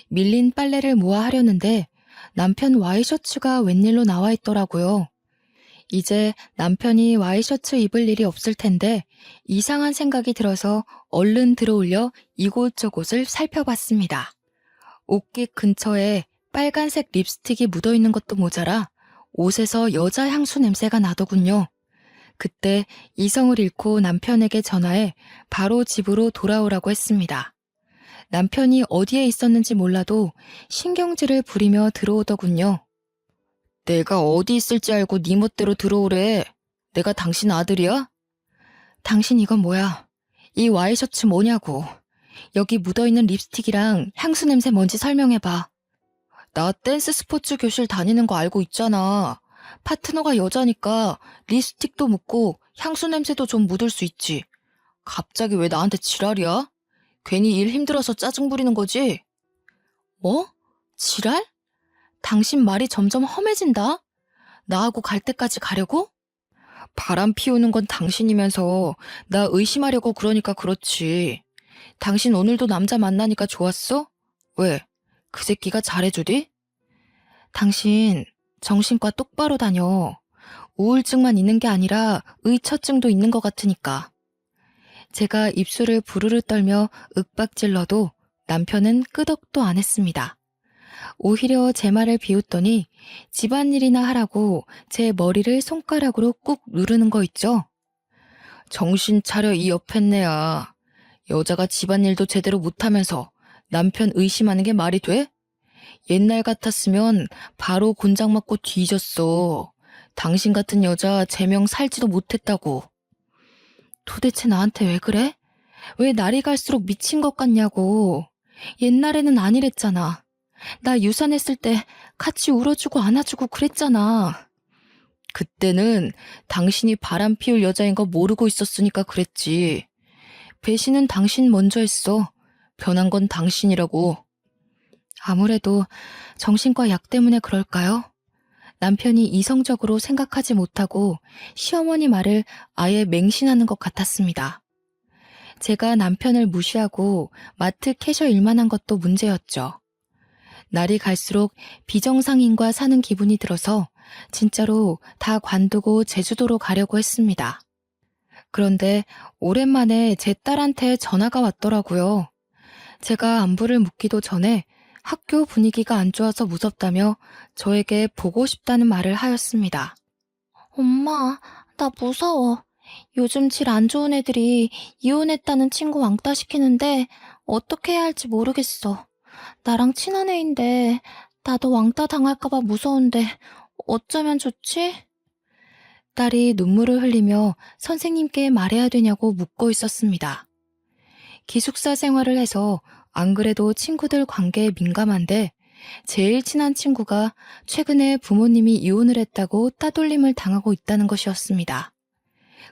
A: 밀린 빨래를 모아 하려는데 남편 와이셔츠가 웬일로 나와 있더라고요. 이제 남편이 와이셔츠 입을 일이 없을 텐데 이상한 생각이 들어서 얼른 들어올려 이곳저곳을 살펴봤습니다. 옷깃 근처에 빨간색 립스틱이 묻어있는 것도 모자라 옷에서 여자 향수 냄새가 나더군요. 그때 이성을 잃고 남편에게 전화해 바로 집으로 돌아오라고 했습니다. 남편이 어디에 있었는지 몰라도 신경질을 부리며 들어오더군요. 내가 어디 있을지 알고 네 멋대로 들어오래. 내가 당신 아들이야? 당신 이건 뭐야? 이 와이셔츠 뭐냐고. 여기 묻어있는 립스틱이랑 향수 냄새 뭔지 설명해봐. 나 댄스 스포츠 교실 다니는 거 알고 있잖아. 파트너가 여자니까 립스틱도 묻고 향수 냄새도 좀 묻을 수 있지. 갑자기 왜 나한테 지랄이야? 괜히 일 힘들어서 짜증 부리는 거지? 뭐? 지랄? 당신 말이 점점 험해진다? 나하고 갈 때까지 가려고? 바람 피우는 건 당신이면서 나 의심하려고 그러니까 그렇지. 당신 오늘도 남자 만나니까 좋았어? 왜? 그 새끼가 잘해주디? 당신 정신과 똑바로 다녀. 우울증만 있는 게 아니라 의처증도 있는 것 같으니까. 제가 입술을 부르르 떨며 윽박질러도 남편은 끄덕도 안 했습니다. 오히려 제 말을 비웃더니 집안일이나 하라고 제 머리를 손가락으로 꾹 누르는 거 있죠? 정신 차려 이 옆했네야. 여자가 집안일도 제대로 못하면서 남편 의심하는 게 말이 돼? 옛날 같았으면 바로 곤장 맞고 뒤졌어. 당신 같은 여자 제명 살지도 못했다고. 도대체 나한테 왜 그래? 왜 날이 갈수록 미친 것 같냐고. 옛날에는 아니랬잖아. 나 유산했을 때 같이 울어주고 안아주고 그랬잖아. 그때는 당신이 바람 피울 여자인 거 모르고 있었으니까 그랬지. 배신은 당신 먼저 했어. 변한 건 당신이라고. 아무래도 정신과 약 때문에 그럴까요? 남편이 이성적으로 생각하지 못하고 시어머니 말을 아예 맹신하는 것 같았습니다. 제가 남편을 무시하고 마트 캐셔 일만 한 것도 문제였죠. 날이 갈수록 비정상인과 사는 기분이 들어서 진짜로 다 관두고 제주도로 가려고 했습니다. 그런데 오랜만에 제 딸한테 전화가 왔더라고요. 제가 안부를 묻기도 전에 학교 분위기가 안 좋아서 무섭다며 저에게 보고 싶다는 말을 하였습니다. 엄마, 나 무서워. 요즘 질 안 좋은 애들이 이혼했다는 친구 왕따 시키는데 어떻게 해야 할지 모르겠어. 나랑 친한 애인데 나도 왕따 당할까봐 무서운데 어쩌면 좋지? 딸이 눈물을 흘리며 선생님께 말해야 되냐고 묻고 있었습니다. 기숙사 생활을 해서 안 그래도 친구들 관계에 민감한데 제일 친한 친구가 최근에 부모님이 이혼을 했다고 따돌림을 당하고 있다는 것이었습니다.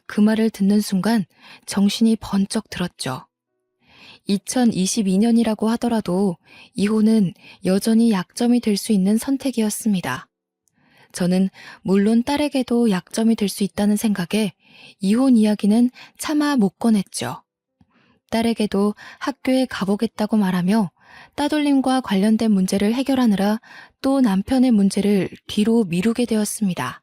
A: 그 말을 듣는 순간 정신이 번쩍 들었죠. 2022년이라고 하더라도 이혼은 여전히 약점이 될 수 있는 선택이었습니다. 저는 물론 딸에게도 약점이 될 수 있다는 생각에 이혼 이야기는 차마 못 꺼냈죠. 딸에게도 학교에 가보겠다고 말하며 따돌림과 관련된 문제를 해결하느라 또 남편의 문제를 뒤로 미루게 되었습니다.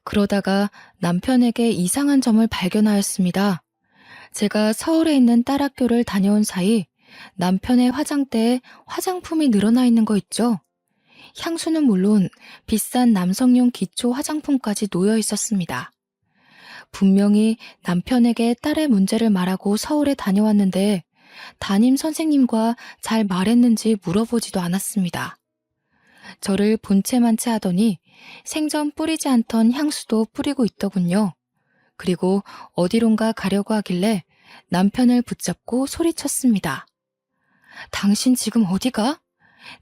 A: 그러다가 남편에게 이상한 점을 발견하였습니다. 제가 서울에 있는 딸 학교를 다녀온 사이 남편의 화장대에 화장품이 늘어나 있는 거 있죠? 향수는 물론 비싼 남성용 기초 화장품까지 놓여 있었습니다. 분명히 남편에게 딸의 문제를 말하고 서울에 다녀왔는데 담임 선생님과 잘 말했는지 물어보지도 않았습니다. 저를 본체만체 하더니 생전 뿌리지 않던 향수도 뿌리고 있더군요. 그리고 어디론가 가려고 하길래 남편을 붙잡고 소리쳤습니다. 당신 지금 어디가?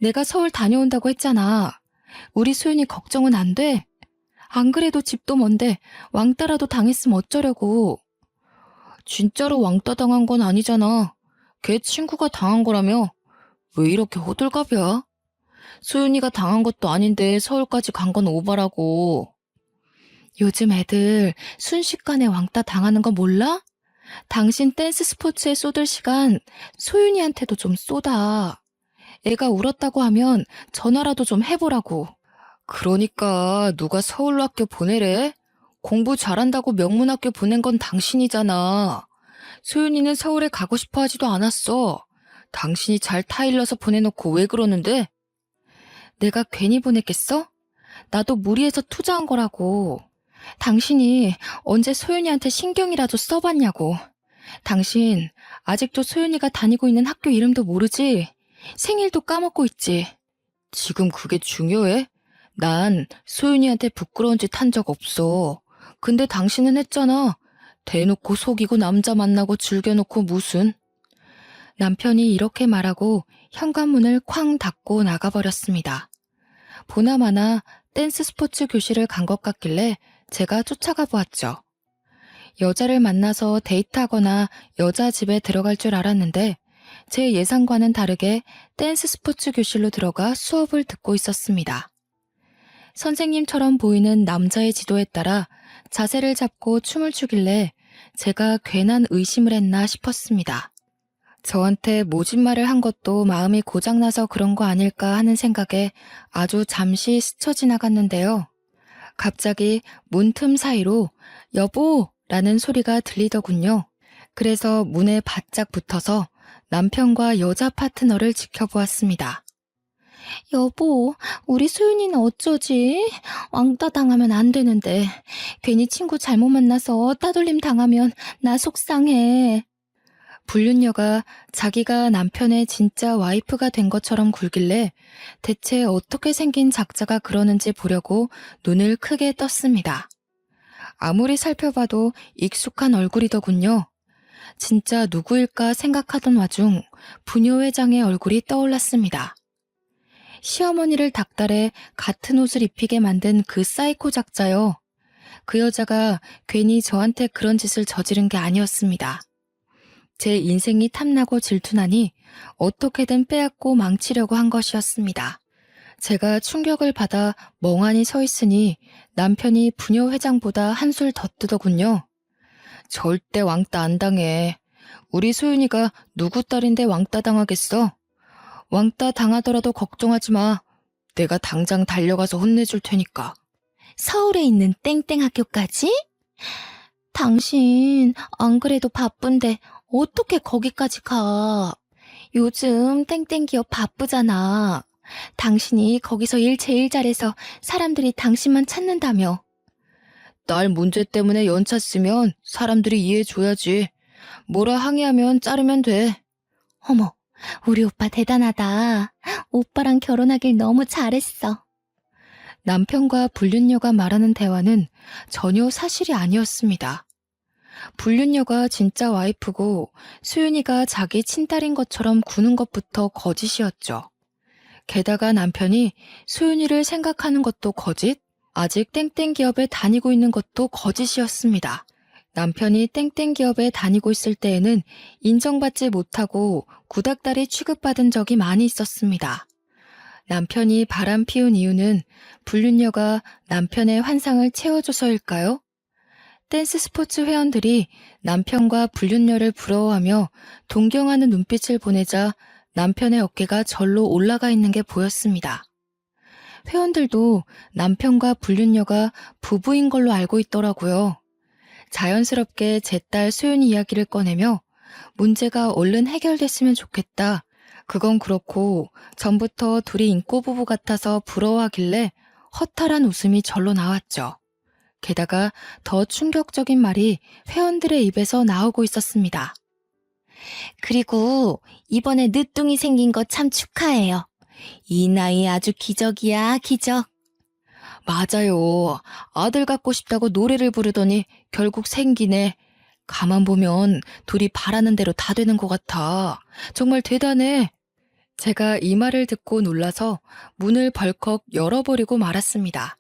A: 내가 서울 다녀온다고 했잖아. 우리 소윤이 걱정은 안 돼? 안 그래도 집도 먼데 왕따라도 당했으면 어쩌려고. 진짜로 왕따 당한 건 아니잖아. 걔 친구가 당한 거라며. 왜 이렇게 호들갑이야? 소윤이가 당한 것도 아닌데 서울까지 간 건 오바라고. 요즘 애들 순식간에 왕따 당하는 거 몰라? 당신 댄스 스포츠에 쏟을 시간 소윤이한테도 좀 쏟아. 애가 울었다고 하면 전화라도 좀 해보라고. 그러니까 누가 서울로 학교 보내래? 공부 잘한다고 명문학교 보낸 건 당신이잖아. 소윤이는 서울에 가고 싶어 하지도 않았어. 당신이 잘 타일러서 보내놓고 왜 그러는데? 내가 괜히 보냈겠어? 나도 무리해서 투자한 거라고. 당신이 언제 소윤이한테 신경이라도 써봤냐고. 당신 아직도 소윤이가 다니고 있는 학교 이름도 모르지? 생일도 까먹고 있지. 지금 그게 중요해? 난 소윤이한테 부끄러운 짓 한 적 없어. 근데 당신은 했잖아. 대놓고 속이고 남자 만나고 즐겨놓고 무슨. 남편이 이렇게 말하고 현관문을 쾅 닫고 나가버렸습니다. 보나마나 댄스 스포츠 교실을 간 것 같길래 제가 쫓아가 보았죠. 여자를 만나서 데이트하거나 여자 집에 들어갈 줄 알았는데 제 예상과는 다르게 댄스 스포츠 교실로 들어가 수업을 듣고 있었습니다. 선생님처럼 보이는 남자의 지도에 따라 자세를 잡고 춤을 추길래 제가 괜한 의심을 했나 싶었습니다. 저한테 모진말을 한 것도 마음이 고장나서 그런 거 아닐까 하는 생각에 아주 잠시 스쳐 지나갔는데요. 갑자기 문틈 사이로 여보! 라는 소리가 들리더군요. 그래서 문에 바짝 붙어서 남편과 여자 파트너를 지켜보았습니다. 여보, 우리 소윤이는 어쩌지? 왕따 당하면 안 되는데. 괜히 친구 잘못 만나서 따돌림 당하면 나 속상해. 불륜녀가 자기가 남편의 진짜 와이프가 된 것처럼 굴길래 대체 어떻게 생긴 작자가 그러는지 보려고 눈을 크게 떴습니다. 아무리 살펴봐도 익숙한 얼굴이더군요. 진짜 누구일까 생각하던 와중 부녀회장의 얼굴이 떠올랐습니다. 시어머니를 닥달해 같은 옷을 입히게 만든 그 사이코 작자요. 그 여자가 괜히 저한테 그런 짓을 저지른 게 아니었습니다. 제 인생이 탐나고 질투나니 어떻게든 빼앗고 망치려고 한 것이었습니다. 제가 충격을 받아 멍하니 서 있으니 남편이 부녀회장보다 한술 더 뜨더군요. 절대 왕따 안 당해. 우리 소윤이가 누구 딸인데 왕따 당하겠어? 왕따 당하더라도 걱정하지 마. 내가 당장 달려가서 혼내줄 테니까. 서울에 있는 땡땡 학교까지? 당신 안 그래도 바쁜데 어떻게 거기까지 가? 요즘 땡땡 기업 바쁘잖아. 당신이 거기서 일 제일 잘해서 사람들이 당신만 찾는다며. 딸 문제 때문에 연차 쓰면 사람들이 이해해줘야지. 뭐라 항의하면 자르면 돼. 어머, 우리 오빠 대단하다. 오빠랑 결혼하길 너무 잘했어. 남편과 불륜녀가 말하는 대화는 전혀 사실이 아니었습니다. 불륜녀가 진짜 와이프고 수윤이가 자기 친딸인 것처럼 구는 것부터 거짓이었죠. 게다가 남편이 소윤이를 생각하는 것도 거짓, 아직 땡땡 기업에 다니고 있는 것도 거짓이었습니다. 남편이 땡땡 기업에 다니고 있을 때에는 인정받지 못하고 구닥다리 취급받은 적이 많이 있었습니다. 남편이 바람 피운 이유는 불륜녀가 남편의 환상을 채워줘서일까요? 댄스 스포츠 회원들이 남편과 불륜녀를 부러워하며 동경하는 눈빛을 보내자 남편의 어깨가 절로 올라가 있는 게 보였습니다. 회원들도 남편과 불륜녀가 부부인 걸로 알고 있더라고요. 자연스럽게 제 딸 소윤이 이야기를 꺼내며 문제가 얼른 해결됐으면 좋겠다. 그건 그렇고 전부터 둘이 인꼬 부부 같아서 부러워하길래 허탈한 웃음이 절로 나왔죠. 게다가 더 충격적인 말이 회원들의 입에서 나오고 있었습니다. 그리고 이번에 늦둥이 생긴 거 참 축하해요. 이 나이에 아주 기적이야, 기적. 맞아요. 아들 갖고 싶다고 노래를 부르더니 결국 생기네. 가만 보면 둘이 바라는 대로 다 되는 것 같아. 정말 대단해. 제가 이 말을 듣고 놀라서 문을 벌컥 열어버리고 말았습니다.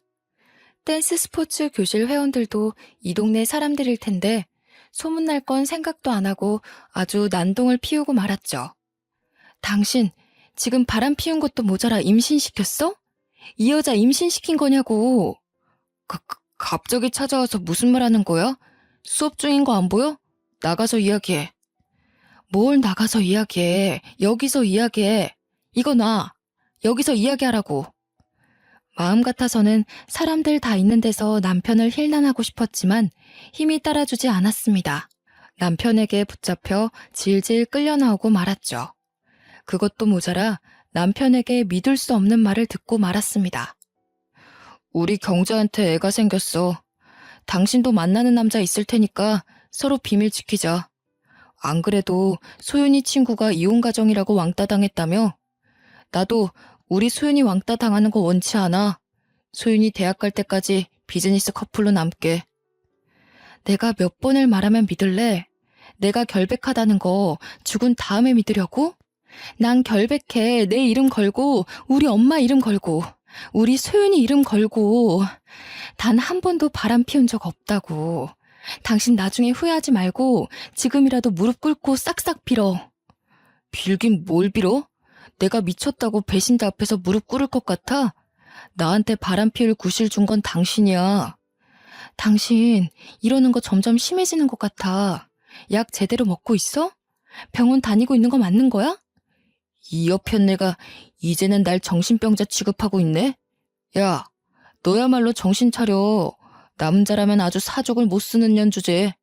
A: 댄스 스포츠 교실 회원들도 이 동네 사람들일 텐데 소문날 건 생각도 안 하고 아주 난동을 피우고 말았죠. 당신 지금 바람 피운 것도 모자라 임신시켰어? 이 여자 임신시킨 거냐고. 갑자기 찾아와서 무슨 말 하는 거야? 수업 중인 거 안 보여? 나가서 이야기해. 뭘 나가서 이야기해. 여기서 이야기해. 이거 놔. 여기서 이야기하라고. 마음 같아서는 사람들 다 있는 데서 남편을 힐난하고 싶었지만 힘이 따라주지 않았습니다. 남편에게 붙잡혀 질질 끌려 나오고 말았죠. 그것도 모자라 남편에게 믿을 수 없는 말을 듣고 말았습니다. 우리 경자한테 애가 생겼어. 당신도 만나는 남자 있을 테니까 서로 비밀 지키자. 안 그래도 소윤이 친구가 이혼 가정이라고 왕따 당했다며? 나도 우리 소윤이 왕따 당하는 거 원치 않아. 소윤이 대학 갈 때까지 비즈니스 커플로 남게. 내가 몇 번을 말하면 믿을래? 내가 결백하다는 거 죽은 다음에 믿으려고? 난 결백해. 내 이름 걸고 우리 엄마 이름 걸고 우리 소윤이 이름 걸고 단 한 번도 바람 피운 적 없다고. 당신 나중에 후회하지 말고 지금이라도 무릎 꿇고 싹싹 빌어. 빌긴 뭘 빌어? 내가 미쳤다고 배신자 앞에서 무릎 꿇을 것 같아? 나한테 바람 피울 구실 준 건 당신이야. 당신 이러는 거 점점 심해지는 것 같아. 약 제대로 먹고 있어? 병원 다니고 있는 거 맞는 거야? 이 여편네가 이제는 날 정신병자 취급하고 있네? 야, 너야말로 정신 차려. 남자라면 아주 사족을 못 쓰는 년 주제.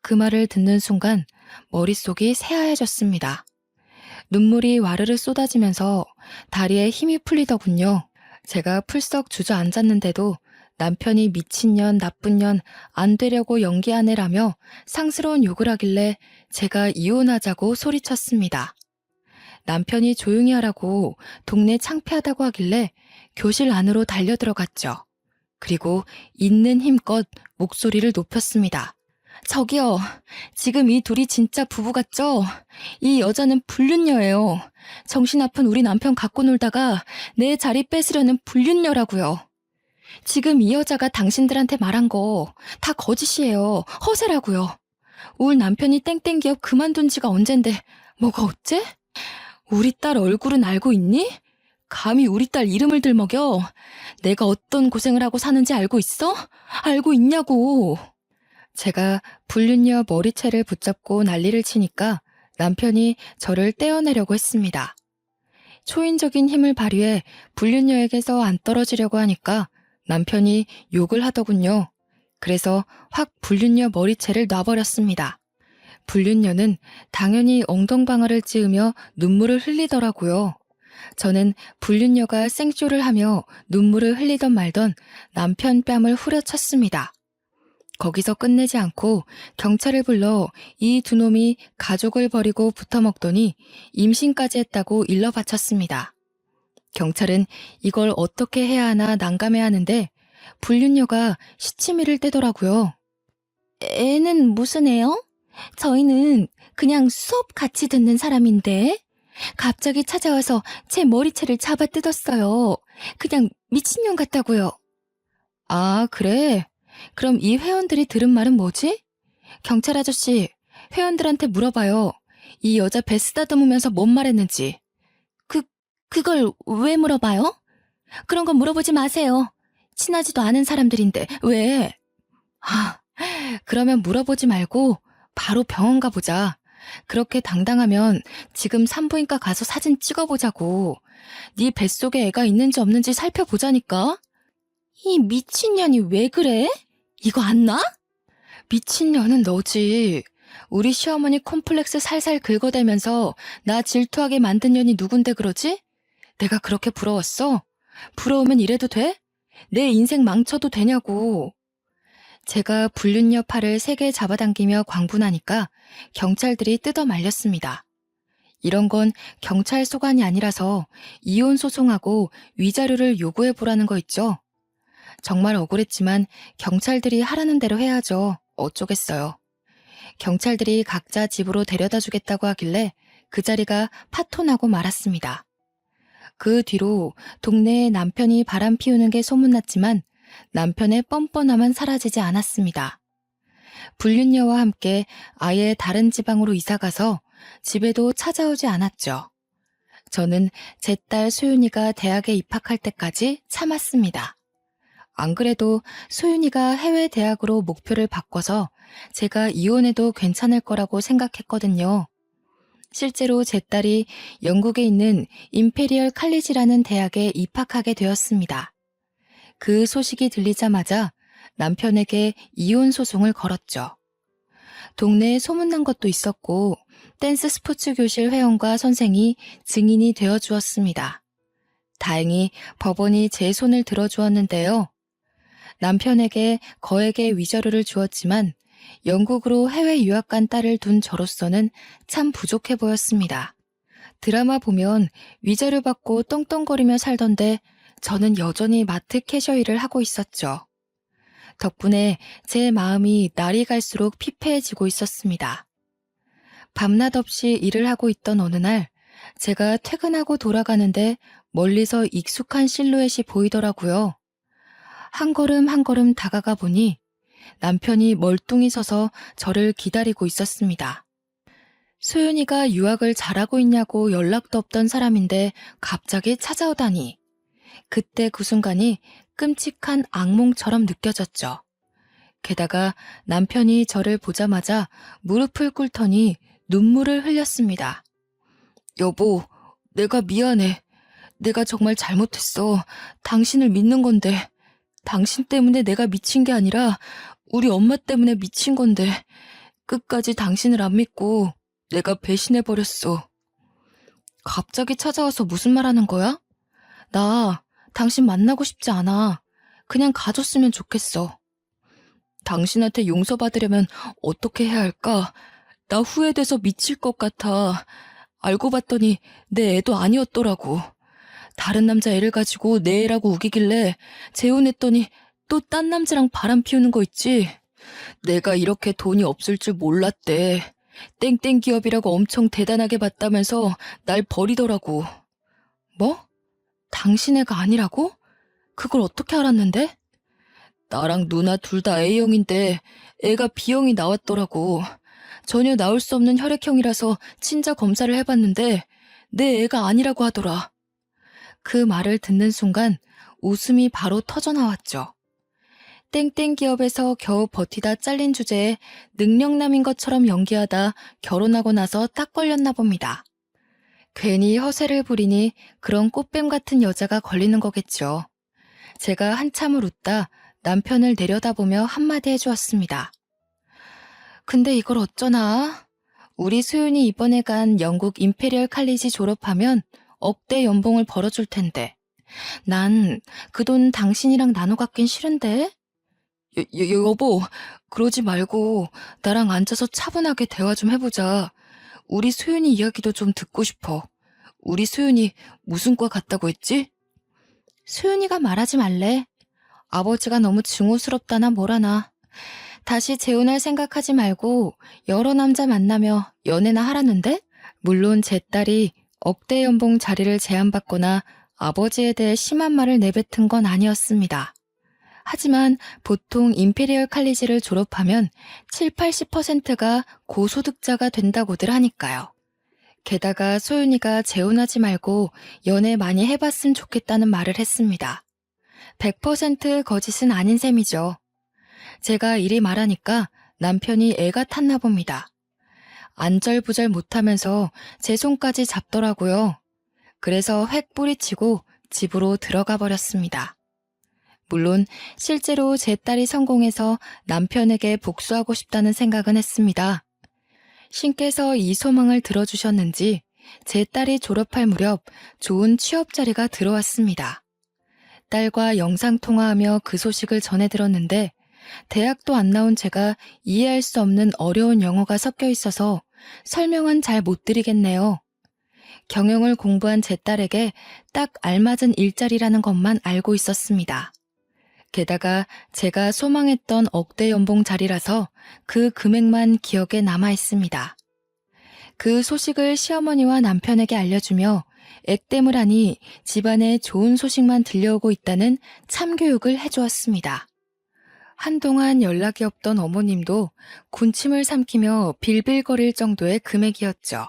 A: 그 말을 듣는 순간 머릿속이 새하얘졌습니다. 눈물이 와르르 쏟아지면서 다리에 힘이 풀리더군요. 제가 풀썩 주저앉았는데도 남편이 미친년, 나쁜 년, 안 되려고 연기하네라며 상스러운 욕을 하길래 제가 이혼하자고 소리쳤습니다. 남편이 조용히 하라고 동네 창피하다고 하길래 교실 안으로 달려들어갔죠. 그리고 있는 힘껏 목소리를 높였습니다. 저기요, 지금 이 둘이 진짜 부부 같죠? 이 여자는 불륜녀예요. 정신 아픈 우리 남편 갖고 놀다가 내 자리 뺏으려는 불륜녀라고요. 지금 이 여자가 당신들한테 말한 거 다 거짓이에요. 허세라고요. 울 남편이 땡땡 기업 그만둔 지가 언젠데 뭐가 어째? 우리 딸 얼굴은 알고 있니? 감히 우리 딸 이름을 들먹여. 내가 어떤 고생을 하고 사는지 알고 있어? 알고 있냐고. 제가 불륜녀 머리채를 붙잡고 난리를 치니까 남편이 저를 떼어내려고 했습니다. 초인적인 힘을 발휘해 불륜녀에게서 안 떨어지려고 하니까 남편이 욕을 하더군요. 그래서 확 불륜녀 머리채를 놔버렸습니다. 불륜녀는 당연히 엉덩방아를 찌으며 눈물을 흘리더라고요. 저는 불륜녀가 생쇼를 하며 눈물을 흘리던 말던 남편 뺨을 후려쳤습니다. 거기서 끝내지 않고 경찰을 불러 이 두 놈이 가족을 버리고 붙어먹더니 임신까지 했다고 일러 바쳤습니다. 경찰은 이걸 어떻게 해야 하나 난감해하는데 불륜녀가 시치미를 떼더라고요. 애는 무슨 애요? 저희는 그냥 수업 같이 듣는 사람인데 갑자기 찾아와서 제 머리채를 잡아 뜯었어요. 그냥 미친년 같다고요. 아, 그래? 그럼 이 회원들이 들은 말은 뭐지? 경찰 아저씨, 회원들한테 물어봐요. 이 여자 배 쓰다듬으면서 뭔 말했는지. 그, 그걸 왜 물어봐요? 그런 건 물어보지 마세요. 친하지도 않은 사람들인데, 왜? 아, 그러면 물어보지 말고 바로 병원 가보자. 그렇게 당당하면 지금 산부인과 가서 사진 찍어보자고. 네 뱃속에 애가 있는지 없는지 살펴보자니까. 이 미친년이 왜 그래? 이거 안 나? 미친년은 너지. 우리 시어머니 콤플렉스 살살 긁어대면서 나 질투하게 만든 년이 누군데 그러지? 내가 그렇게 부러웠어? 부러우면 이래도 돼? 내 인생 망쳐도 되냐고. 제가 불륜녀 팔을 세게 잡아당기며 광분하니까 경찰들이 뜯어 말렸습니다. 이런 건 경찰 소관이 아니라서 이혼 소송하고 위자료를 요구해보라는 거 있죠? 정말 억울했지만 경찰들이 하라는 대로 해야죠. 어쩌겠어요. 경찰들이 각자 집으로 데려다 주겠다고 하길래 그 자리가 파토나고 말았습니다. 그 뒤로 동네에 남편이 바람 피우는 게 소문났지만 남편의 뻔뻔함은 사라지지 않았습니다. 불륜녀와 함께 아예 다른 지방으로 이사가서 집에도 찾아오지 않았죠. 저는 제 딸 소윤이가 대학에 입학할 때까지 참았습니다. 안 그래도 소윤이가 해외 대학으로 목표를 바꿔서 제가 이혼해도 괜찮을 거라고 생각했거든요. 실제로 제 딸이 영국에 있는 임페리얼 칼리지라는 대학에 입학하게 되었습니다. 그 소식이 들리자마자 남편에게 이혼 소송을 걸었죠. 동네에 소문난 것도 있었고 댄스 스포츠 교실 회원과 선생이 증인이 되어 주었습니다. 다행히 법원이 제 손을 들어주었는데요. 남편에게 거액의 위자료를 주었지만 영국으로 해외 유학 간 딸을 둔 저로서는 참 부족해 보였습니다. 드라마 보면 위자료 받고 떵떵거리며 살던데 저는 여전히 마트 캐셔 일을 하고 있었죠. 덕분에 제 마음이 날이 갈수록 피폐해지고 있었습니다. 밤낮 없이 일을 하고 있던 어느 날 제가 퇴근하고 돌아가는데 멀리서 익숙한 실루엣이 보이더라고요. 한 걸음 한 걸음 다가가 보니 남편이 멀뚱히 서서 저를 기다리고 있었습니다. 소윤이가 유학을 잘하고 있냐고 연락도 없던 사람인데 갑자기 찾아오다니. 그때 그 순간이 끔찍한 악몽처럼 느껴졌죠. 게다가 남편이 저를 보자마자 무릎을 꿇더니 눈물을 흘렸습니다. 여보, 내가 미안해. 내가 정말 잘못했어. 당신을 믿는 건데. 당신 때문에 내가 미친 게 아니라 우리 엄마 때문에 미친 건데 끝까지 당신을 안 믿고 내가 배신해버렸어. 갑자기 찾아와서 무슨 말 하는 거야? 나 당신 만나고 싶지 않아. 그냥 가줬으면 좋겠어. 당신한테 용서받으려면 어떻게 해야 할까? 나 후회돼서 미칠 것 같아. 알고 봤더니 내 애도 아니었더라고. 다른 남자 애를 가지고 내 애라고 우기길래 재혼했더니 또 딴 남자랑 바람 피우는 거 있지? 내가 이렇게 돈이 없을 줄 몰랐대. 땡땡 기업이라고 엄청 대단하게 봤다면서 날 버리더라고. 뭐? 당신 애가 아니라고? 그걸 어떻게 알았는데? 나랑 누나 둘 다 A형인데 애가 B형이 나왔더라고. 전혀 나올 수 없는 혈액형이라서 친자 검사를 해봤는데 내 애가 아니라고 하더라. 그 말을 듣는 순간 웃음이 바로 터져나왔죠. 땡땡 기업에서 겨우 버티다 잘린 주제에 능력남인 것처럼 연기하다 결혼하고 나서 딱 걸렸나 봅니다. 괜히 허세를 부리니 그런 꽃뱀 같은 여자가 걸리는 거겠죠. 제가 한참을 웃다 남편을 내려다보며 한마디 해주었습니다. 근데 이걸 어쩌나? 우리 소윤이 이번에 간 영국 임페리얼 칼리지 졸업하면 억대 연봉을 벌어줄 텐데. 난 그 돈 당신이랑 나눠 갖긴 싫은데? 여보, 그러지 말고 나랑 앉아서 차분하게 대화 좀 해보자. 우리 소윤이 이야기도 좀 듣고 싶어. 우리 소윤이 무슨 과 갔다고 했지? 소윤이가 말하지 말래. 아버지가 너무 증오스럽다나 뭐라나. 다시 재혼할 생각하지 말고 여러 남자 만나며 연애나 하라는데? 물론 제 딸이 억대 연봉 자리를 제안받거나 아버지에 대해 심한 말을 내뱉은 건 아니었습니다. 하지만 보통 임페리얼 칼리지를 졸업하면 7, 80%가 고소득자가 된다고들 하니까요. 게다가 소윤이가 재혼하지 말고 연애 많이 해봤으면 좋겠다는 말을 했습니다. 100% 거짓은 아닌 셈이죠. 제가 이리 말하니까 남편이 애가 탔나 봅니다. 안절부절 못하면서 제 손까지 잡더라고요. 그래서 획 뿌리치고 집으로 들어가 버렸습니다. 물론 실제로 제 딸이 성공해서 남편에게 복수하고 싶다는 생각은 했습니다. 신께서 이 소망을 들어주셨는지 제 딸이 졸업할 무렵 좋은 취업 자리가 들어왔습니다. 딸과 영상통화하며 그 소식을 전해 들었는데 대학도 안 나온 제가 이해할 수 없는 어려운 영어가 섞여 있어서 설명은 잘 못 드리겠네요. 경영을 공부한 제 딸에게 딱 알맞은 일자리라는 것만 알고 있었습니다. 게다가 제가 소망했던 억대 연봉 자리라서 그 금액만 기억에 남아 있습니다. 그 소식을 시어머니와 남편에게 알려주며 액땜을 하니 집안에 좋은 소식만 들려오고 있다는 참교육을 해주었습니다. 한동안 연락이 없던 어머님도 군침을 삼키며 빌빌거릴 정도의 금액이었죠.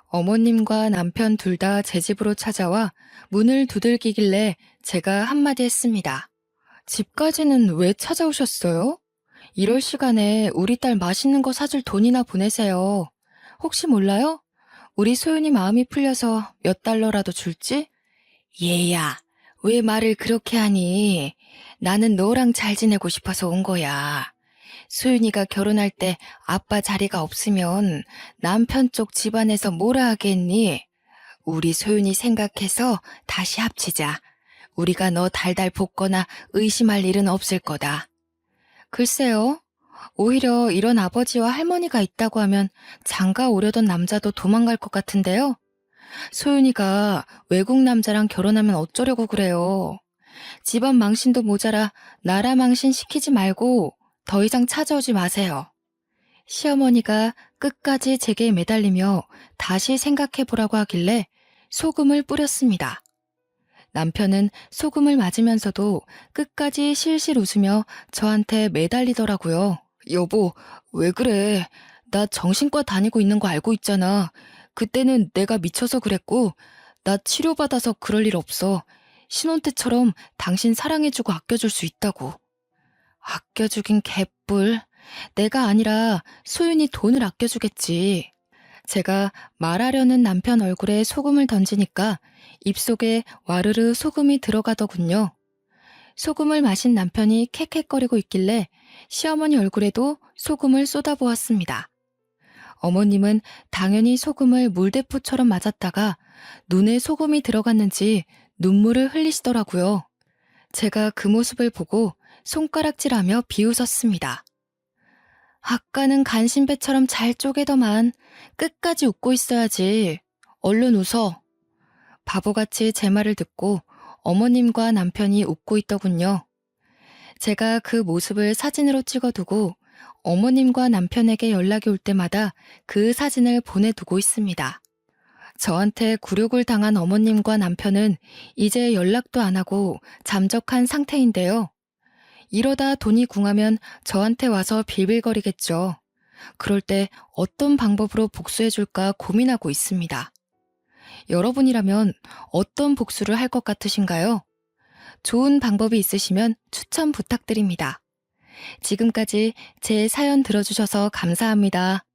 A: 어머님과 남편 둘 다 제 집으로 찾아와 문을 두들기길래 제가 한마디 했습니다. 집까지는 왜 찾아오셨어요? 이럴 시간에 우리 딸 맛있는 거 사줄 돈이나 보내세요. 혹시 몰라요? 우리 소윤이 마음이 풀려서 몇 달러라도 줄지? 얘야, 왜 말을 그렇게 하니? 나는 너랑 잘 지내고 싶어서 온 거야. 소윤이가 결혼할 때 아빠 자리가 없으면 남편 쪽 집안에서 뭐라 하겠니? 우리 소윤이 생각해서 다시 합치자. 우리가 너 달달 볶거나 의심할 일은 없을 거다. 글쎄요. 오히려 이런 아버지와 할머니가 있다고 하면 장가 오려던 남자도 도망갈 것 같은데요. 소윤이가 외국 남자랑 결혼하면 어쩌려고 그래요. 집안 망신도 모자라 나라 망신 시키지 말고 더 이상 찾아오지 마세요. 시어머니가 끝까지 제게 매달리며 다시 생각해보라고 하길래 소금을 뿌렸습니다. 남편은 소금을 맞으면서도 끝까지 실실 웃으며 저한테 매달리더라고요. 여보, 왜 그래? 나 정신과 다니고 있는 거 알고 있잖아. 그때는 내가 미쳐서 그랬고, 나 치료받아서 그럴 일 없어. 신혼 때처럼 당신 사랑해주고 아껴줄 수 있다고. 아껴주긴 개뿔. 내가 아니라 소윤이 돈을 아껴주겠지. 제가 말하려는 남편 얼굴에 소금을 던지니까 입속에 와르르 소금이 들어가더군요. 소금을 마신 남편이 캑캑거리고 있길래 시어머니 얼굴에도 소금을 쏟아부었습니다. 어머님은 당연히 소금을 물대포처럼 맞았다가 눈에 소금이 들어갔는지 눈물을 흘리시더라고요. 제가 그 모습을 보고 손가락질하며 비웃었습니다. 아까는 간신배처럼 잘 쪼개더만 끝까지 웃고 있어야지. 얼른 웃어. 바보같이 제 말을 듣고 어머님과 남편이 웃고 있더군요. 제가 그 모습을 사진으로 찍어두고 어머님과 남편에게 연락이 올 때마다 그 사진을 보내두고 있습니다. 저한테 굴욕을 당한 어머님과 남편은 이제 연락도 안 하고 잠적한 상태인데요. 이러다 돈이 궁하면 저한테 와서 빌빌거리겠죠. 그럴 때 어떤 방법으로 복수해줄까 고민하고 있습니다. 여러분이라면 어떤 복수를 할 것 같으신가요? 좋은 방법이 있으시면 추천 부탁드립니다. 지금까지 제 사연 들어주셔서 감사합니다.